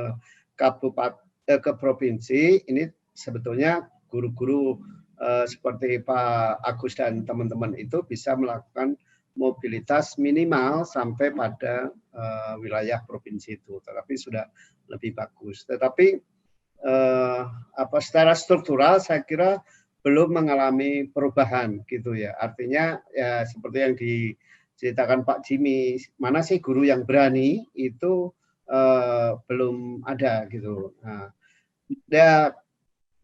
ke provinsi, ini sebetulnya guru-guru seperti Pak Agus dan teman-teman itu bisa melakukan mobilitas minimal sampai pada wilayah provinsi itu, tetapi sudah lebih bagus. Tetapi secara struktural saya kira belum mengalami perubahan gitu ya. Artinya ya seperti yang diceritakan Pak Jimmy, mana sih guru yang berani itu belum ada gitu. Nah, ya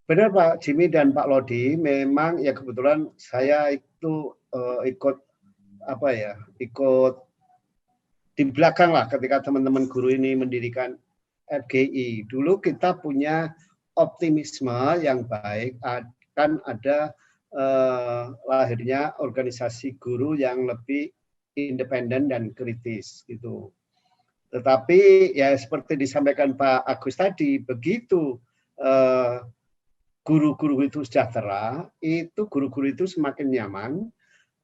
benar Pak Jimmy dan Pak Lodi, memang ya kebetulan saya itu ikut di belakang lah ketika teman-teman guru ini mendirikan FGI. Dulu kita punya optimisme yang baik akan ada lahirnya organisasi guru yang lebih independen dan kritis gitu. Tetapi ya seperti disampaikan Pak Agus tadi, begitu guru-guru itu sejahtera, itu guru-guru itu semakin nyaman,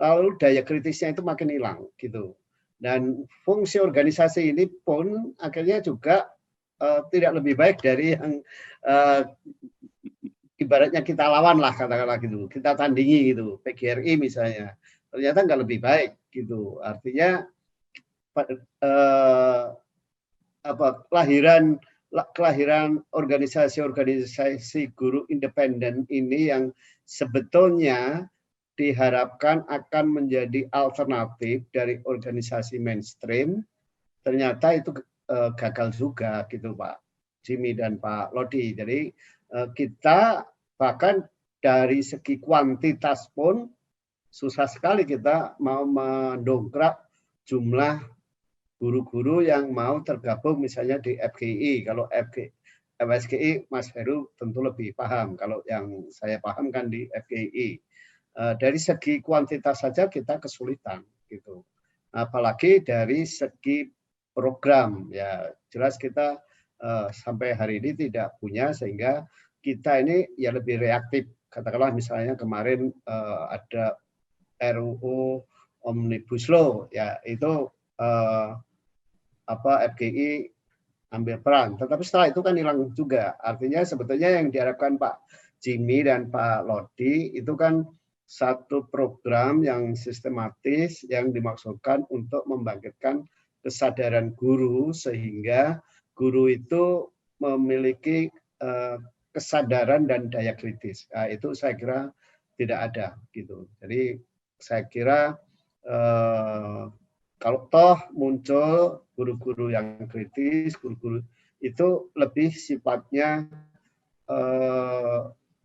lalu daya kritisnya itu makin hilang gitu. Dan fungsi organisasi ini pun akhirnya juga tidak lebih baik dari yang ibaratnya kita lawan lah, katakanlah gitu, kita tandingi gitu, PGRI misalnya, ternyata nggak lebih baik gitu. Artinya kelahiran organisasi guru independen ini yang sebetulnya diharapkan akan menjadi alternatif dari organisasi mainstream, ternyata itu gagal juga gitu Pak Jimmy dan Pak Lodi. Jadi kita bahkan dari segi kuantitas pun susah sekali kita mau mendongkrak jumlah guru-guru yang mau tergabung misalnya di FGI. Kalau FSGI Mas Heru tentu lebih paham, kalau yang saya paham kan di FGI. Dari segi kuantitas saja kita kesulitan gitu. Apalagi dari segi program, ya jelas kita sampai hari ini tidak punya, sehingga kita ini ya lebih reaktif. Katakanlah misalnya kemarin ada RUU Omnibus Law, ya itu FGI ambil peran. Tetapi setelah itu kan hilang juga. Artinya sebetulnya yang diharapkan Pak Jimmy dan Pak Lodi itu kan satu program yang sistematis yang dimaksudkan untuk membangkitkan kesadaran guru, sehingga guru itu memiliki kesadaran dan daya kritis. Nah, itu saya kira tidak ada gitu. Jadi saya kira kalau toh muncul guru-guru yang kritis, guru-guru itu lebih sifatnya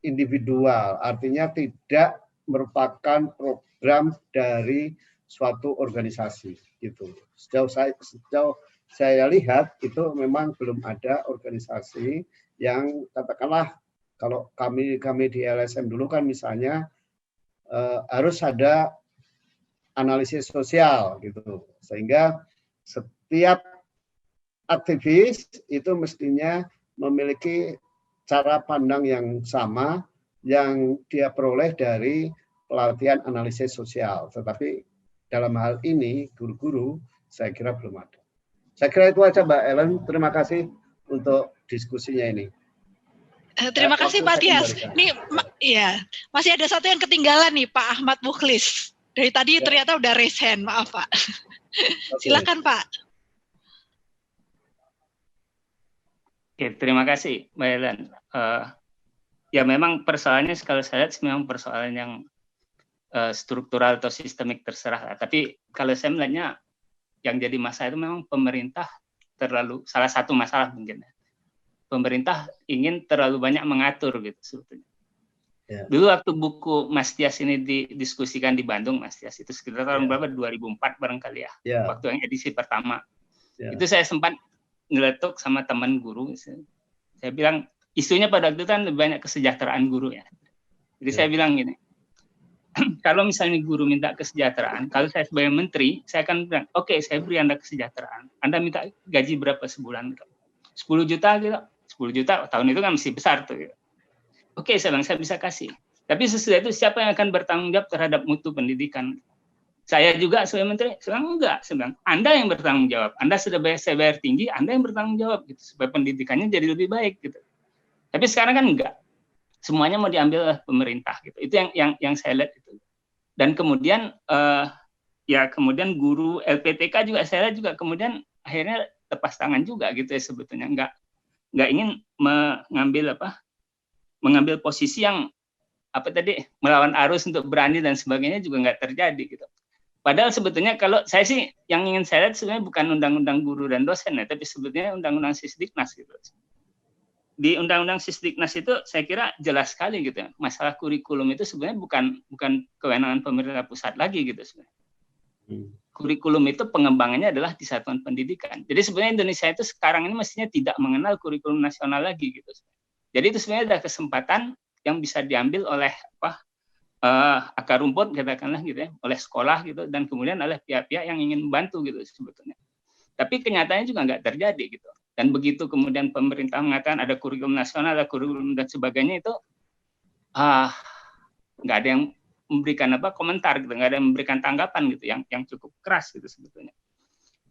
individual, artinya tidak merupakan program dari suatu organisasi gitu. Sejauh saya lihat itu memang belum ada organisasi yang katakanlah, kalau kami di LSM dulu kan misalnya harus ada analisis sosial gitu, sehingga setiap aktivis itu mestinya memiliki cara pandang yang sama yang dia peroleh dari pelatihan analisis sosial. Tetapi dalam hal ini guru-guru saya kira belum ada. Saya kira itu aja Mbak Ellen. Terima kasih untuk diskusinya ini. Terima kasih Pak Tias. Ini ya masih ada satu yang ketinggalan nih, Pak Ahmad Mukhlis. Dari tadi ternyata udah raise hand, maaf Pak. Silakan Pak. Oke, terima kasih Mbak Ellen. Ya memang persoalannya kalau saya lihat memang persoalan yang struktural atau sistemik terserah. Tapi kalau saya melihatnya yang jadi masalah itu memang pemerintah salah satu masalah mungkin. Pemerintah ingin terlalu banyak mengatur gitu sebetulnya. Ya. Dulu waktu buku Mas Tias ini didiskusikan di Bandung, Mas Tias itu sekitar tahun berapa? 2004 barangkali ya. Waktu yang edisi pertama. Itu saya sempat ngeletuk sama teman guru. Saya bilang isunya pada waktu itu kan lebih banyak kesejahteraan guru ya. Jadi saya bilang gini, kalau misalnya guru minta kesejahteraan, kalau saya sebagai menteri, saya akan bilang, oke, saya beri Anda kesejahteraan. Anda minta gaji berapa sebulan? 10 juta gitu. 10 juta tahun itu kan masih besar tuh. Gitu. Oke, saya bilang, saya bisa kasih. Tapi sesudah itu siapa yang akan bertanggung jawab terhadap mutu pendidikan? Saya juga sebagai menteri, saya bilang enggak. Saya bilang, Anda yang bertanggung jawab. Anda sudah saya bayar tinggi, Anda yang bertanggung jawab gitu, supaya pendidikannya jadi lebih baik gitu. Tapi sekarang kan enggak. Semuanya mau diambil oleh pemerintah gitu. Itu yang saya lihat itu. Dan kemudian kemudian guru LPTK juga saya lihat juga kemudian akhirnya lepas tangan juga gitu ya sebetulnya, nggak ingin mengambil posisi yang melawan arus untuk berani dan sebagainya juga nggak terjadi gitu. Padahal sebetulnya kalau saya sih yang ingin saya lihat sebenarnya bukan undang-undang guru dan dosen ya, tapi sebetulnya undang-undang Sisdiknas gitu. Di undang-undang Sisdiknas itu saya kira jelas sekali gitu ya. Masalah kurikulum itu sebenarnya bukan kewenangan pemerintah pusat lagi gitu sebenarnya. kurikulum itu pengembangannya adalah di satuan pendidikan. Jadi sebenarnya Indonesia itu sekarang ini mestinya tidak mengenal kurikulum nasional lagi gitu. Jadi itu sebenarnya ada kesempatan yang bisa diambil oleh akar rumput katakanlah gitu ya, oleh sekolah gitu, dan kemudian oleh pihak-pihak yang ingin membantu gitu sebetulnya. Tapi kenyataannya juga nggak terjadi gitu. Dan begitu kemudian pemerintah mengatakan ada kurikulum nasional, ada kurikulum dan sebagainya, itu nggak ada yang memberikan komentar gitu, nggak ada yang memberikan tanggapan gitu yang cukup keras gitu sebetulnya.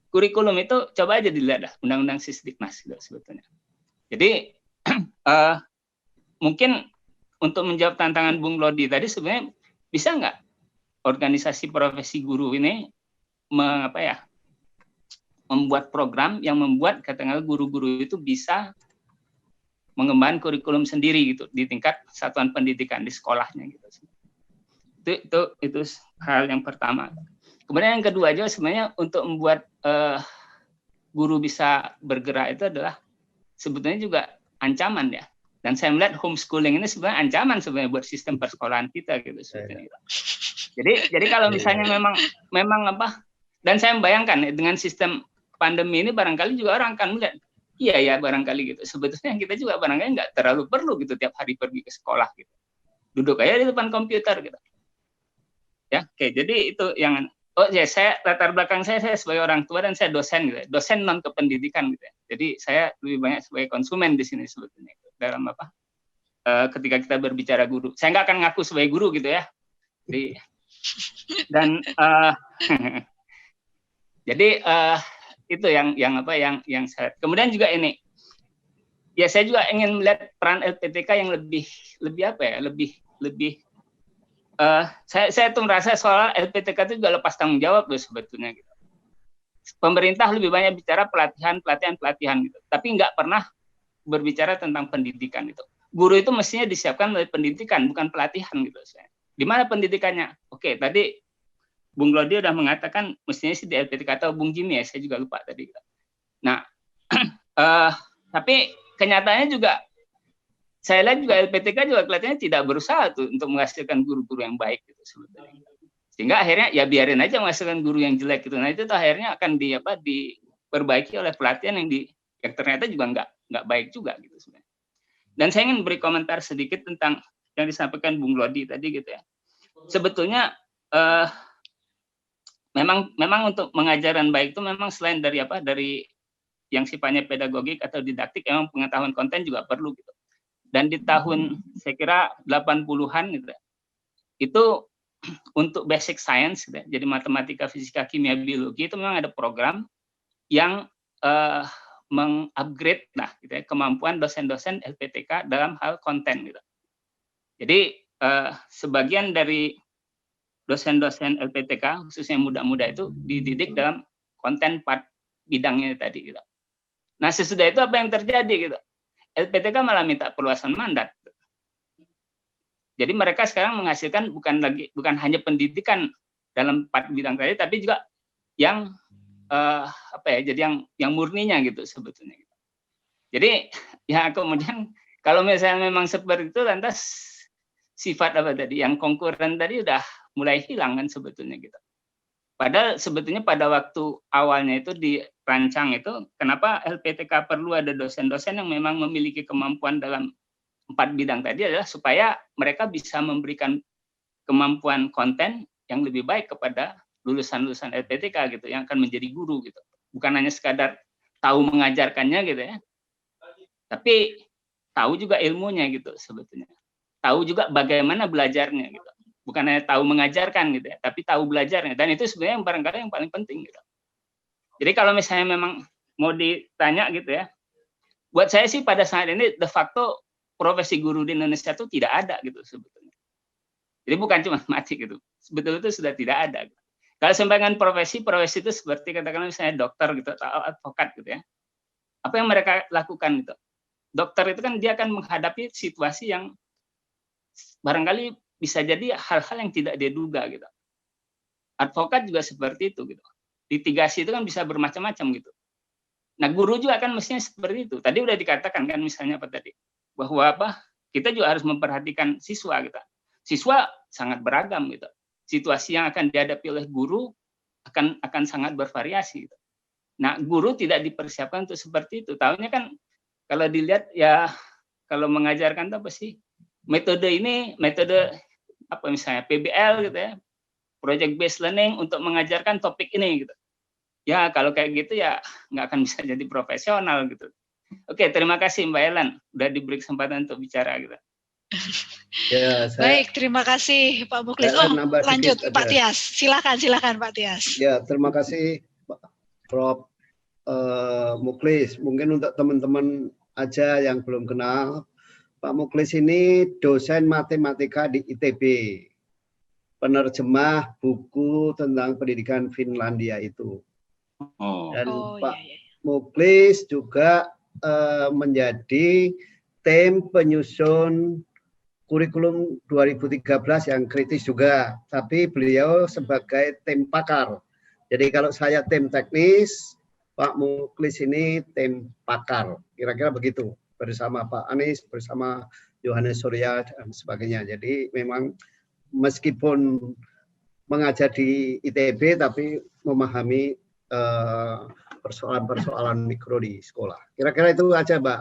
Kurikulum itu coba aja dilihat dah Undang-Undang Sisdiknas gitu sebetulnya. Jadi mungkin untuk menjawab tantangan Bung Lodi tadi, sebenarnya bisa nggak organisasi profesi guru ini membuat program yang membuat katakanlah guru-guru itu bisa mengembangkan kurikulum sendiri gitu di tingkat satuan pendidikan di sekolahnya gitu. Itu hal yang pertama. Kemudian yang kedua juga sebenarnya untuk membuat guru bisa bergerak itu adalah sebetulnya juga ancaman ya. Dan saya melihat homeschooling ini sebenarnya ancaman sebenarnya buat sistem persekolahan kita gitu sebetulnya. Jadi kalau misalnya memang dan saya membayangkan dengan sistem pandemi ini barangkali juga orang akan melihat iya ya barangkali gitu. Sebetulnya kita juga barangkali nggak terlalu perlu gitu tiap hari pergi ke sekolah gitu. Duduk aja di depan komputer gitu. Ya, oke. Jadi itu yang saya latar belakang saya sebagai orang tua dan saya dosen gitu. Dosen non kependidikan gitu ya. Jadi saya lebih banyak sebagai konsumen di sini sebetulnya dalam ketika kita berbicara guru. Saya nggak akan ngaku sebagai guru gitu ya. Jadi dan jadi itu yang saya. Kemudian juga ini ya saya juga ingin melihat peran LPTK yang lebih saya tuh merasa soal LPTK itu juga lepas tanggung jawab loh sebetulnya gitu. Pemerintah lebih banyak bicara pelatihan gitu, tapi nggak pernah berbicara tentang pendidikan itu. Guru itu mestinya disiapkan oleh pendidikan, bukan pelatihan gitu. Di mana pendidikannya? Oke, tadi Bung Lodi udah mengatakan mestinya sih di LPTK atau Bung Jimmy ya, saya juga lupa tadi. Nah, tapi kenyataannya juga saya lihat juga LPTK juga kelihatannya tidak berusaha tuh untuk menghasilkan guru-guru yang baik gitu sebetulnya. Sehingga akhirnya ya biarin aja menghasilkan guru yang jelek gitu. Nah itu tuh akhirnya akan diperbaiki oleh pelatihan yang ternyata juga nggak baik juga gitu sebenarnya. Dan saya ingin beri komentar sedikit tentang yang disampaikan Bung Lodi tadi gitu ya. Sebetulnya memang untuk mengajaran baik itu memang selain dari yang sifatnya pedagogik atau didaktik, memang pengetahuan konten juga perlu gitu. Dan di tahun saya kira 80-an gitu, itu untuk basic science, gitu, jadi matematika, fisika, kimia, biologi itu memang ada program yang mengupgrade gitu ya, kemampuan dosen-dosen LPTK dalam hal konten gitu. Jadi sebagian dari dosen-dosen LPTK khususnya muda-muda itu dididik dalam konten 4 bidangnya tadi gitu. Nah sesudah itu apa yang terjadi gitu? LPTK malah minta perluasan mandat. Jadi mereka sekarang menghasilkan bukan hanya pendidikan dalam 4 bidang tadi, tapi juga yang jadi yang murninya gitu sebetulnya. Jadi ya kemudian kalau misalnya memang seperti itu, lantas sifat yang konkuren tadi udah mulai hilang kan sebetulnya gitu. Padahal sebetulnya pada waktu awalnya itu dirancang itu, kenapa LPTK perlu ada dosen-dosen yang memang memiliki kemampuan dalam 4 bidang tadi adalah supaya mereka bisa memberikan kemampuan konten yang lebih baik kepada lulusan-lulusan LPTK gitu, yang akan menjadi guru gitu. Bukan hanya sekadar tahu mengajarkannya gitu ya, tapi tahu juga ilmunya gitu sebetulnya. Tahu juga bagaimana belajarnya gitu. Bukan hanya tahu mengajarkan gitu ya, tapi tahu belajarnya. Dan itu sebenarnya yang barangkali yang paling penting gitu. Jadi kalau misalnya memang mau ditanya gitu ya, buat saya sih pada saat ini de facto profesi guru di Indonesia itu tidak ada gitu sebetulnya. Jadi bukan cuma mati gitu, sebetulnya itu sudah tidak ada. Gitu. Kalau sampaikan profesi itu seperti katakanlah misalnya dokter gitu atau advokat gitu ya. Apa yang mereka lakukan itu? Dokter itu kan dia akan menghadapi situasi yang barangkali bisa jadi hal-hal yang tidak dia duga gitu. Advokat juga seperti itu gitu. Litigasi itu kan bisa bermacam-macam gitu. Nah, guru juga kan mestinya seperti itu. Tadi udah dikatakan kan misalnya bahwa kita juga harus memperhatikan siswa gitu. Siswa sangat beragam gitu. Situasi yang akan dihadapi oleh guru akan sangat bervariasi. Nah, guru tidak dipersiapkan untuk seperti itu. Tahunya kan kalau dilihat ya, kalau mengajarkan itu apa sih? Metode ini, metode apa misalnya PBL gitu ya, project based learning untuk mengajarkan topik ini gitu. Ya kalau kayak gitu ya nggak akan bisa jadi profesional gitu. Oke, terima kasih Mbak Ellen udah diberi kesempatan untuk bicara gitu. Ya, Baik, terima kasih Pak Muklis. Lanjut Pak Tias. Silakan Pak Tias. Ya, terima kasih Prof. Muklis. Mungkin untuk teman-teman aja yang belum kenal, Pak Muklis ini dosen matematika di ITB, penerjemah buku tentang pendidikan Finlandia itu. Dan Pak Muklis juga menjadi tim penyusun kurikulum 2013 yang kritis juga, tapi beliau sebagai tim pakar. Jadi kalau saya tim teknis, Pak Muklis ini tim pakar, kira-kira begitu, bersama Pak Anies, bersama Yohanes Surya dan sebagainya. Jadi memang meskipun mengajar di ITB, tapi memahami persoalan-persoalan mikro di sekolah. Kira-kira itu aja Mbak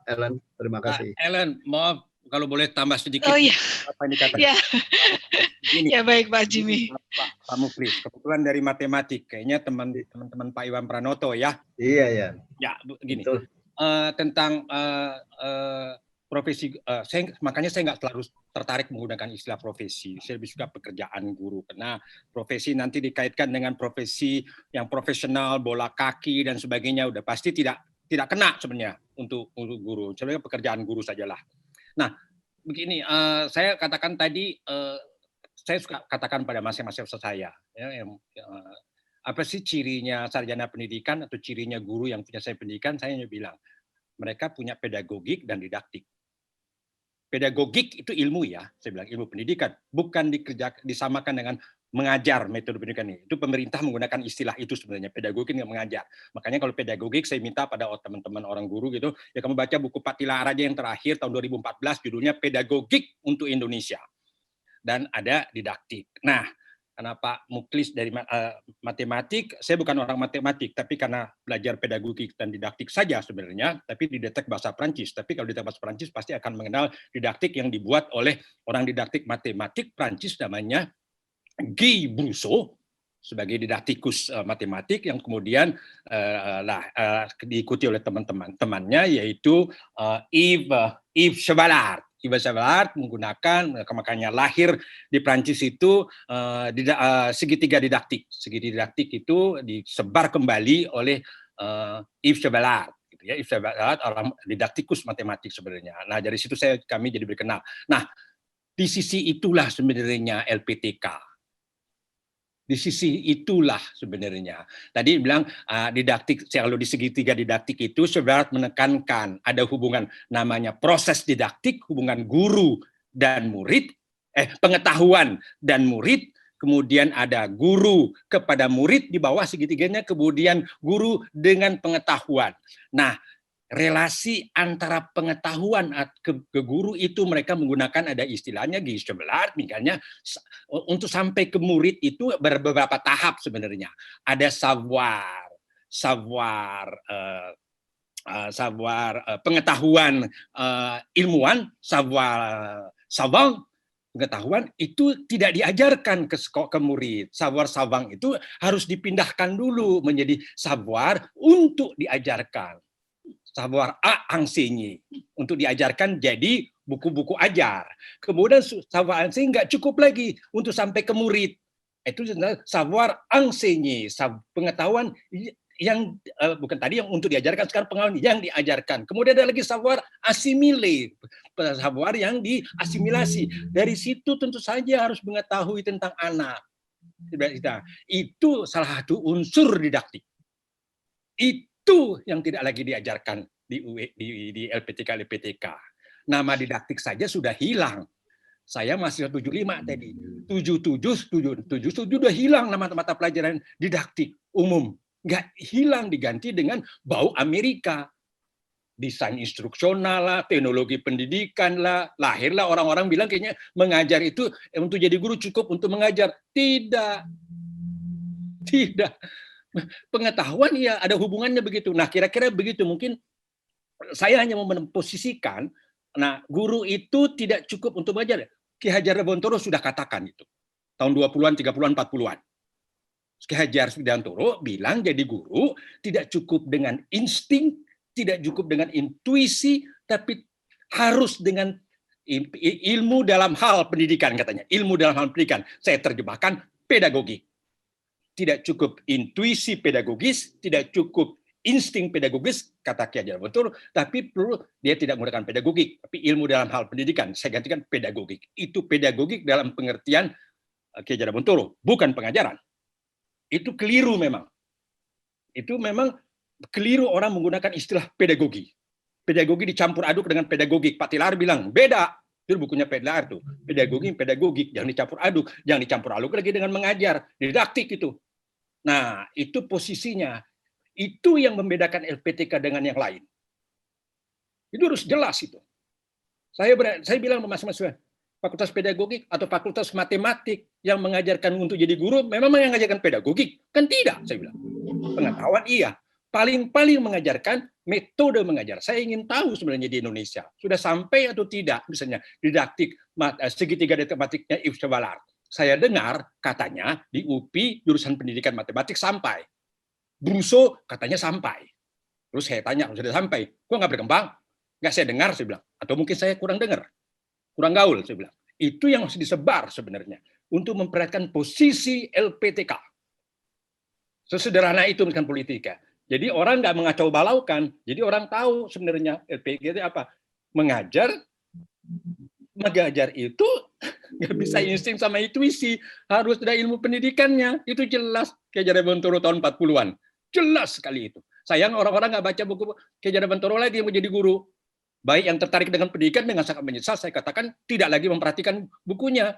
Ellen, terima kasih. Ellen, maaf kalau boleh tambah sedikit. Oh iya. Apa yang dikatakan? Ya. Ya baik Pak Jimmy. Pak Muklis, kebetulan dari matematik, kayaknya teman-teman Pak Iwan Pranoto ya. Iya ya. Ya begini. Tentang profesi, makanya saya nggak terlalu tertarik menggunakan istilah profesi. Saya lebih suka pekerjaan guru, karena profesi nanti dikaitkan dengan profesi yang profesional, bola kaki dan sebagainya, udah pasti tidak kena sebenarnya untuk guru. Sebenarnya pekerjaan guru sajalah. Nah, begini, saya katakan tadi, saya suka katakan pada masing-masing saya, ya, apa sih cirinya sarjana pendidikan atau cirinya guru yang punya saya pendidikan? Saya hanya bilang mereka punya pedagogik dan didaktik. Pedagogik itu ilmu ya, saya bilang ilmu pendidikan, bukan disamakan dengan mengajar metode pendidikan ini. Itu pemerintah menggunakan istilah itu sebenarnya, pedagogik yang mengajar. Makanya kalau pedagogik saya minta pada teman-teman orang guru gitu, ya kamu baca buku Pak Tilar aja yang terakhir tahun 2014 judulnya Pedagogik untuk Indonesia. Dan ada didaktik. Nah, karena Pak Muklis dari matematik, saya bukan orang matematik, tapi karena belajar pedagogik dan didaktik saja sebenarnya, tapi didetek bahasa Prancis. Tapi kalau didetek bahasa Prancis pasti akan mengenal didaktik yang dibuat oleh orang didaktik matematik Prancis namanya Guy Brousseau sebagai didaktikus matematik yang kemudian diikuti oleh temannya yaitu Yves Chevalard. Yves Chevalard menggunakan, makanya lahir di Prancis itu segitiga didaktik. Segitiga didaktik itu disebar kembali oleh Yves Chevalard. Gitu ya. Yves Chevalard orang didaktikus matematik sebenarnya. Nah dari situ kami jadi berkenal. Nah di sisi itulah sebenarnya LPTK. Di sisi itulah sebenarnya. Tadi bilang didaktik, kalau di segitiga didaktik itu Chevalard menekankan ada hubungan namanya proses didaktik, hubungan guru dan murid, pengetahuan dan murid, kemudian ada guru kepada murid di bawah segitiganya, kemudian guru dengan pengetahuan. Nah, relasi antara pengetahuan ke guru itu mereka menggunakan ada istilahnya Guy Chevalard, misalnya untuk sampai ke murid itu beberapa tahap sebenarnya. Ada savoir pengetahuan ilmuwan, savant pengetahuan itu tidak diajarkan ke murid. Savoir savant itu harus dipindahkan dulu menjadi savoir untuk diajarkan. Savoir enseigner untuk diajarkan jadi buku-buku ajar. Kemudian savoir enseigner nggak cukup lagi untuk sampai ke murid. Itu savoir enseigner, pengetahuan yang bukan tadi yang untuk diajarkan, sekarang pengetahuan yang diajarkan. Kemudian ada lagi savoir assimiler, savoir yang diasimilasi. Dari situ tentu saja harus mengetahui tentang anak. Itu salah satu unsur didaktik. Itu yang tidak lagi diajarkan di LPTK. Nama didaktik saja sudah hilang. Saya masih 75 tadi. 77 sudah hilang nama mata pelajaran didaktik umum. Nggak hilang, diganti dengan bau Amerika. Desain instruksional lah, teknologi pendidikan lah. Lahirlah orang-orang bilang kayaknya mengajar itu untuk jadi guru cukup untuk mengajar. Tidak. Tidak. Pengetahuan ya ada hubungannya begitu. Nah, kira-kira begitu. Mungkin saya hanya mau memposisikan, nah guru itu tidak cukup untuk mengajar. Ki Hajar Dewantara sudah katakan itu. Tahun 20-an, 30-an, 40-an. Ki Hajar Dewantara bilang jadi guru tidak cukup dengan insting, tidak cukup dengan intuisi, tapi harus dengan ilmu dalam hal pendidikan katanya. Ilmu dalam hal pendidikan. Saya terjemahkan pedagogi. Tidak cukup intuisi pedagogis, tidak cukup insting pedagogis, kata Ki Hajar Dewantara, tapi perlu dia tidak menggunakan pedagogik, tapi ilmu dalam hal pendidikan. Saya gantikan pedagogik. Itu pedagogik dalam pengertian Ki Hajar Dewantara, bukan pengajaran. Itu keliru memang. Itu memang keliru orang menggunakan istilah pedagogi. Pedagogi dicampur aduk dengan pedagogik. Pak Tilar bilang, beda. Itu bukunya Pak Tilar tuh. Pedagogi, pedagogik. Jangan dicampur aduk. Jangan dicampur aduk lagi dengan mengajar. Didaktik itu. Nah, itu posisinya. Itu yang membedakan LPTK dengan yang lain. Itu harus jelas itu. Saya bilang sama mas-mas, fakultas pedagogik atau fakultas matematik yang mengajarkan untuk jadi guru, memang mengajarkan pedagogik? Kan tidak, saya bilang. Pengetahuan iya. Paling-paling mengajarkan metode mengajar. Saya ingin tahu sebenarnya di Indonesia, sudah sampai atau tidak, misalnya didaktik segitiga matematiknya Yves Chevallard. Saya dengar katanya di UPI jurusan pendidikan matematik sampai. Bruso katanya sampai. Terus saya tanya, sudah sampai, kok nggak berkembang? Nggak saya dengar, saya bilang. Atau mungkin saya kurang dengar. Kurang gaul, saya bilang. Itu yang harus disebar sebenarnya. Untuk memperhatikan posisi LPTK. Sesederhana itu misalkan politika. Jadi orang nggak mengacau balaukan. Jadi orang tahu sebenarnya LPTK itu apa. Mengajar itu nggak bisa insting sama intuisi. Harus ada ilmu pendidikannya. Itu jelas. Ki Hajar Dewantara tahun 40-an. Jelas sekali itu. Sayang orang-orang nggak baca buku Ki Hajar Dewantara lagi yang menjadi guru. Baik yang tertarik dengan pendidikan dengan sangat menyesal, saya katakan tidak lagi memperhatikan bukunya.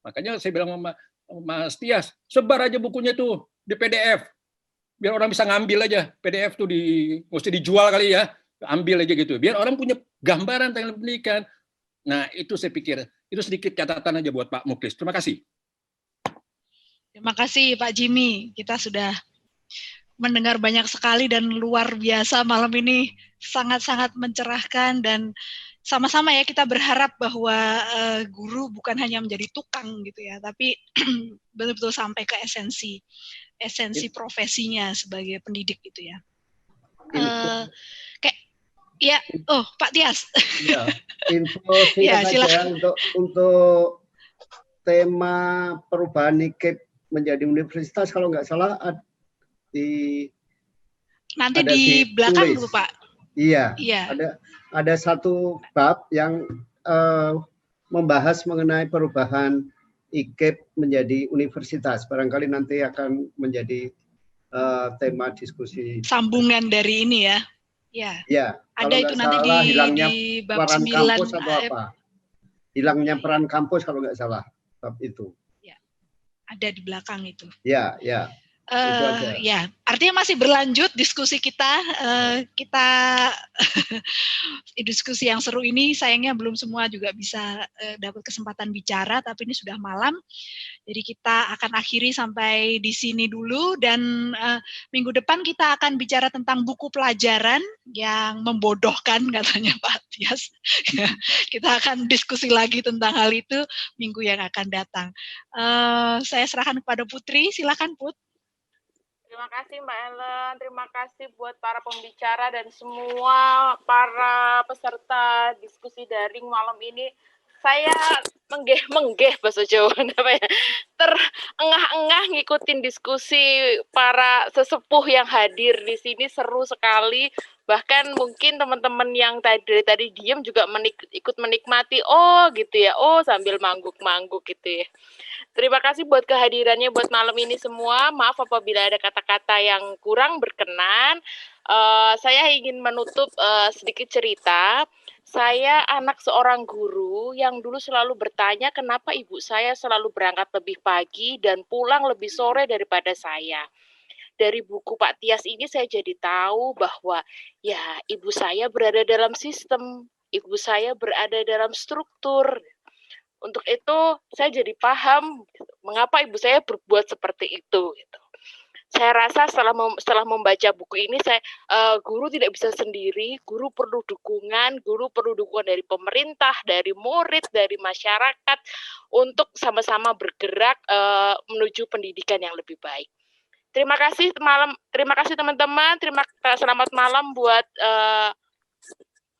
Makanya saya bilang sama Mas Tias, sebar aja bukunya tuh di PDF. Biar orang bisa ngambil aja. PDF tuh mesti dijual kali ya. Ambil aja gitu. Biar orang punya gambaran tentang pendidikan. Nah, itu saya pikir. Itu sedikit catatan aja buat Pak Muklis. Terima kasih. Terima kasih Pak Jimmy. Kita sudah mendengar banyak sekali dan luar biasa malam ini, sangat-sangat mencerahkan, dan sama-sama ya kita berharap bahwa guru bukan hanya menjadi tukang gitu ya, tapi betul-betul sampai ke esensi profesinya sebagai pendidik gitu ya. Ya, Pak Tias. Ya, info singkat saja untuk tema perubahan IKIP menjadi universitas, kalau nggak salah nanti di belakang dulu Pak. Iya. Ada satu bab yang membahas mengenai perubahan IKIP menjadi universitas. Barangkali nanti akan menjadi tema diskusi. Sambungan dari ini ya. Ya. Ada itu nanti hilangnya di bab peran 9 kampus atau apa? Hilangnya peran kampus kalau nggak salah bab itu. Ya. Ada di belakang itu. Ya. Ya, artinya masih berlanjut diskusi kita. Kita diskusi yang seru ini, sayangnya belum semua juga bisa dapat kesempatan bicara, tapi ini sudah malam. Jadi kita akan akhiri sampai di sini dulu, dan minggu depan kita akan bicara tentang buku pelajaran yang membodohkan katanya Pak Tias. Kita akan diskusi lagi tentang hal itu minggu yang akan datang. Saya serahkan kepada Putri, silakan Put. Terima kasih Mbak Ellen, terima kasih buat para pembicara dan semua para peserta diskusi daring malam ini. Saya menggeh bahasa Jawa, terengah-engah ngikutin diskusi para sesepuh yang hadir di sini, seru sekali. Bahkan mungkin teman-teman yang tadi diem juga ikut menikmati, gitu ya, sambil mangguk-mangguk gitu ya. Terima kasih buat kehadirannya buat malam ini semua. Maaf apabila ada kata-kata yang kurang berkenan. Saya ingin menutup sedikit cerita. Saya anak seorang guru yang dulu selalu bertanya kenapa ibu saya selalu berangkat lebih pagi dan pulang lebih sore daripada saya. Dari buku Pak Tias ini saya jadi tahu bahwa ya ibu saya berada dalam sistem, ibu saya berada dalam struktur. Untuk itu saya jadi paham mengapa ibu saya berbuat seperti itu. Gitu. Saya rasa setelah membaca buku ini, guru tidak bisa sendiri, guru perlu dukungan dari pemerintah, dari murid, dari masyarakat untuk sama-sama bergerak menuju pendidikan yang lebih baik. Terima kasih teman-teman, selamat malam buat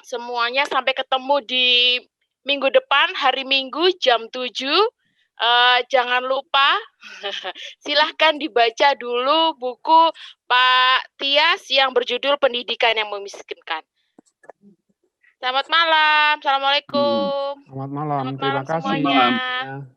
semuanya. Sampai ketemu di minggu depan, hari Minggu jam 7. Jangan lupa silahkan dibaca dulu buku Pak Tias yang berjudul Pendidikan yang Memiskinkan. Selamat malam, assalamualaikum. Selamat malam, terima kasih semuanya.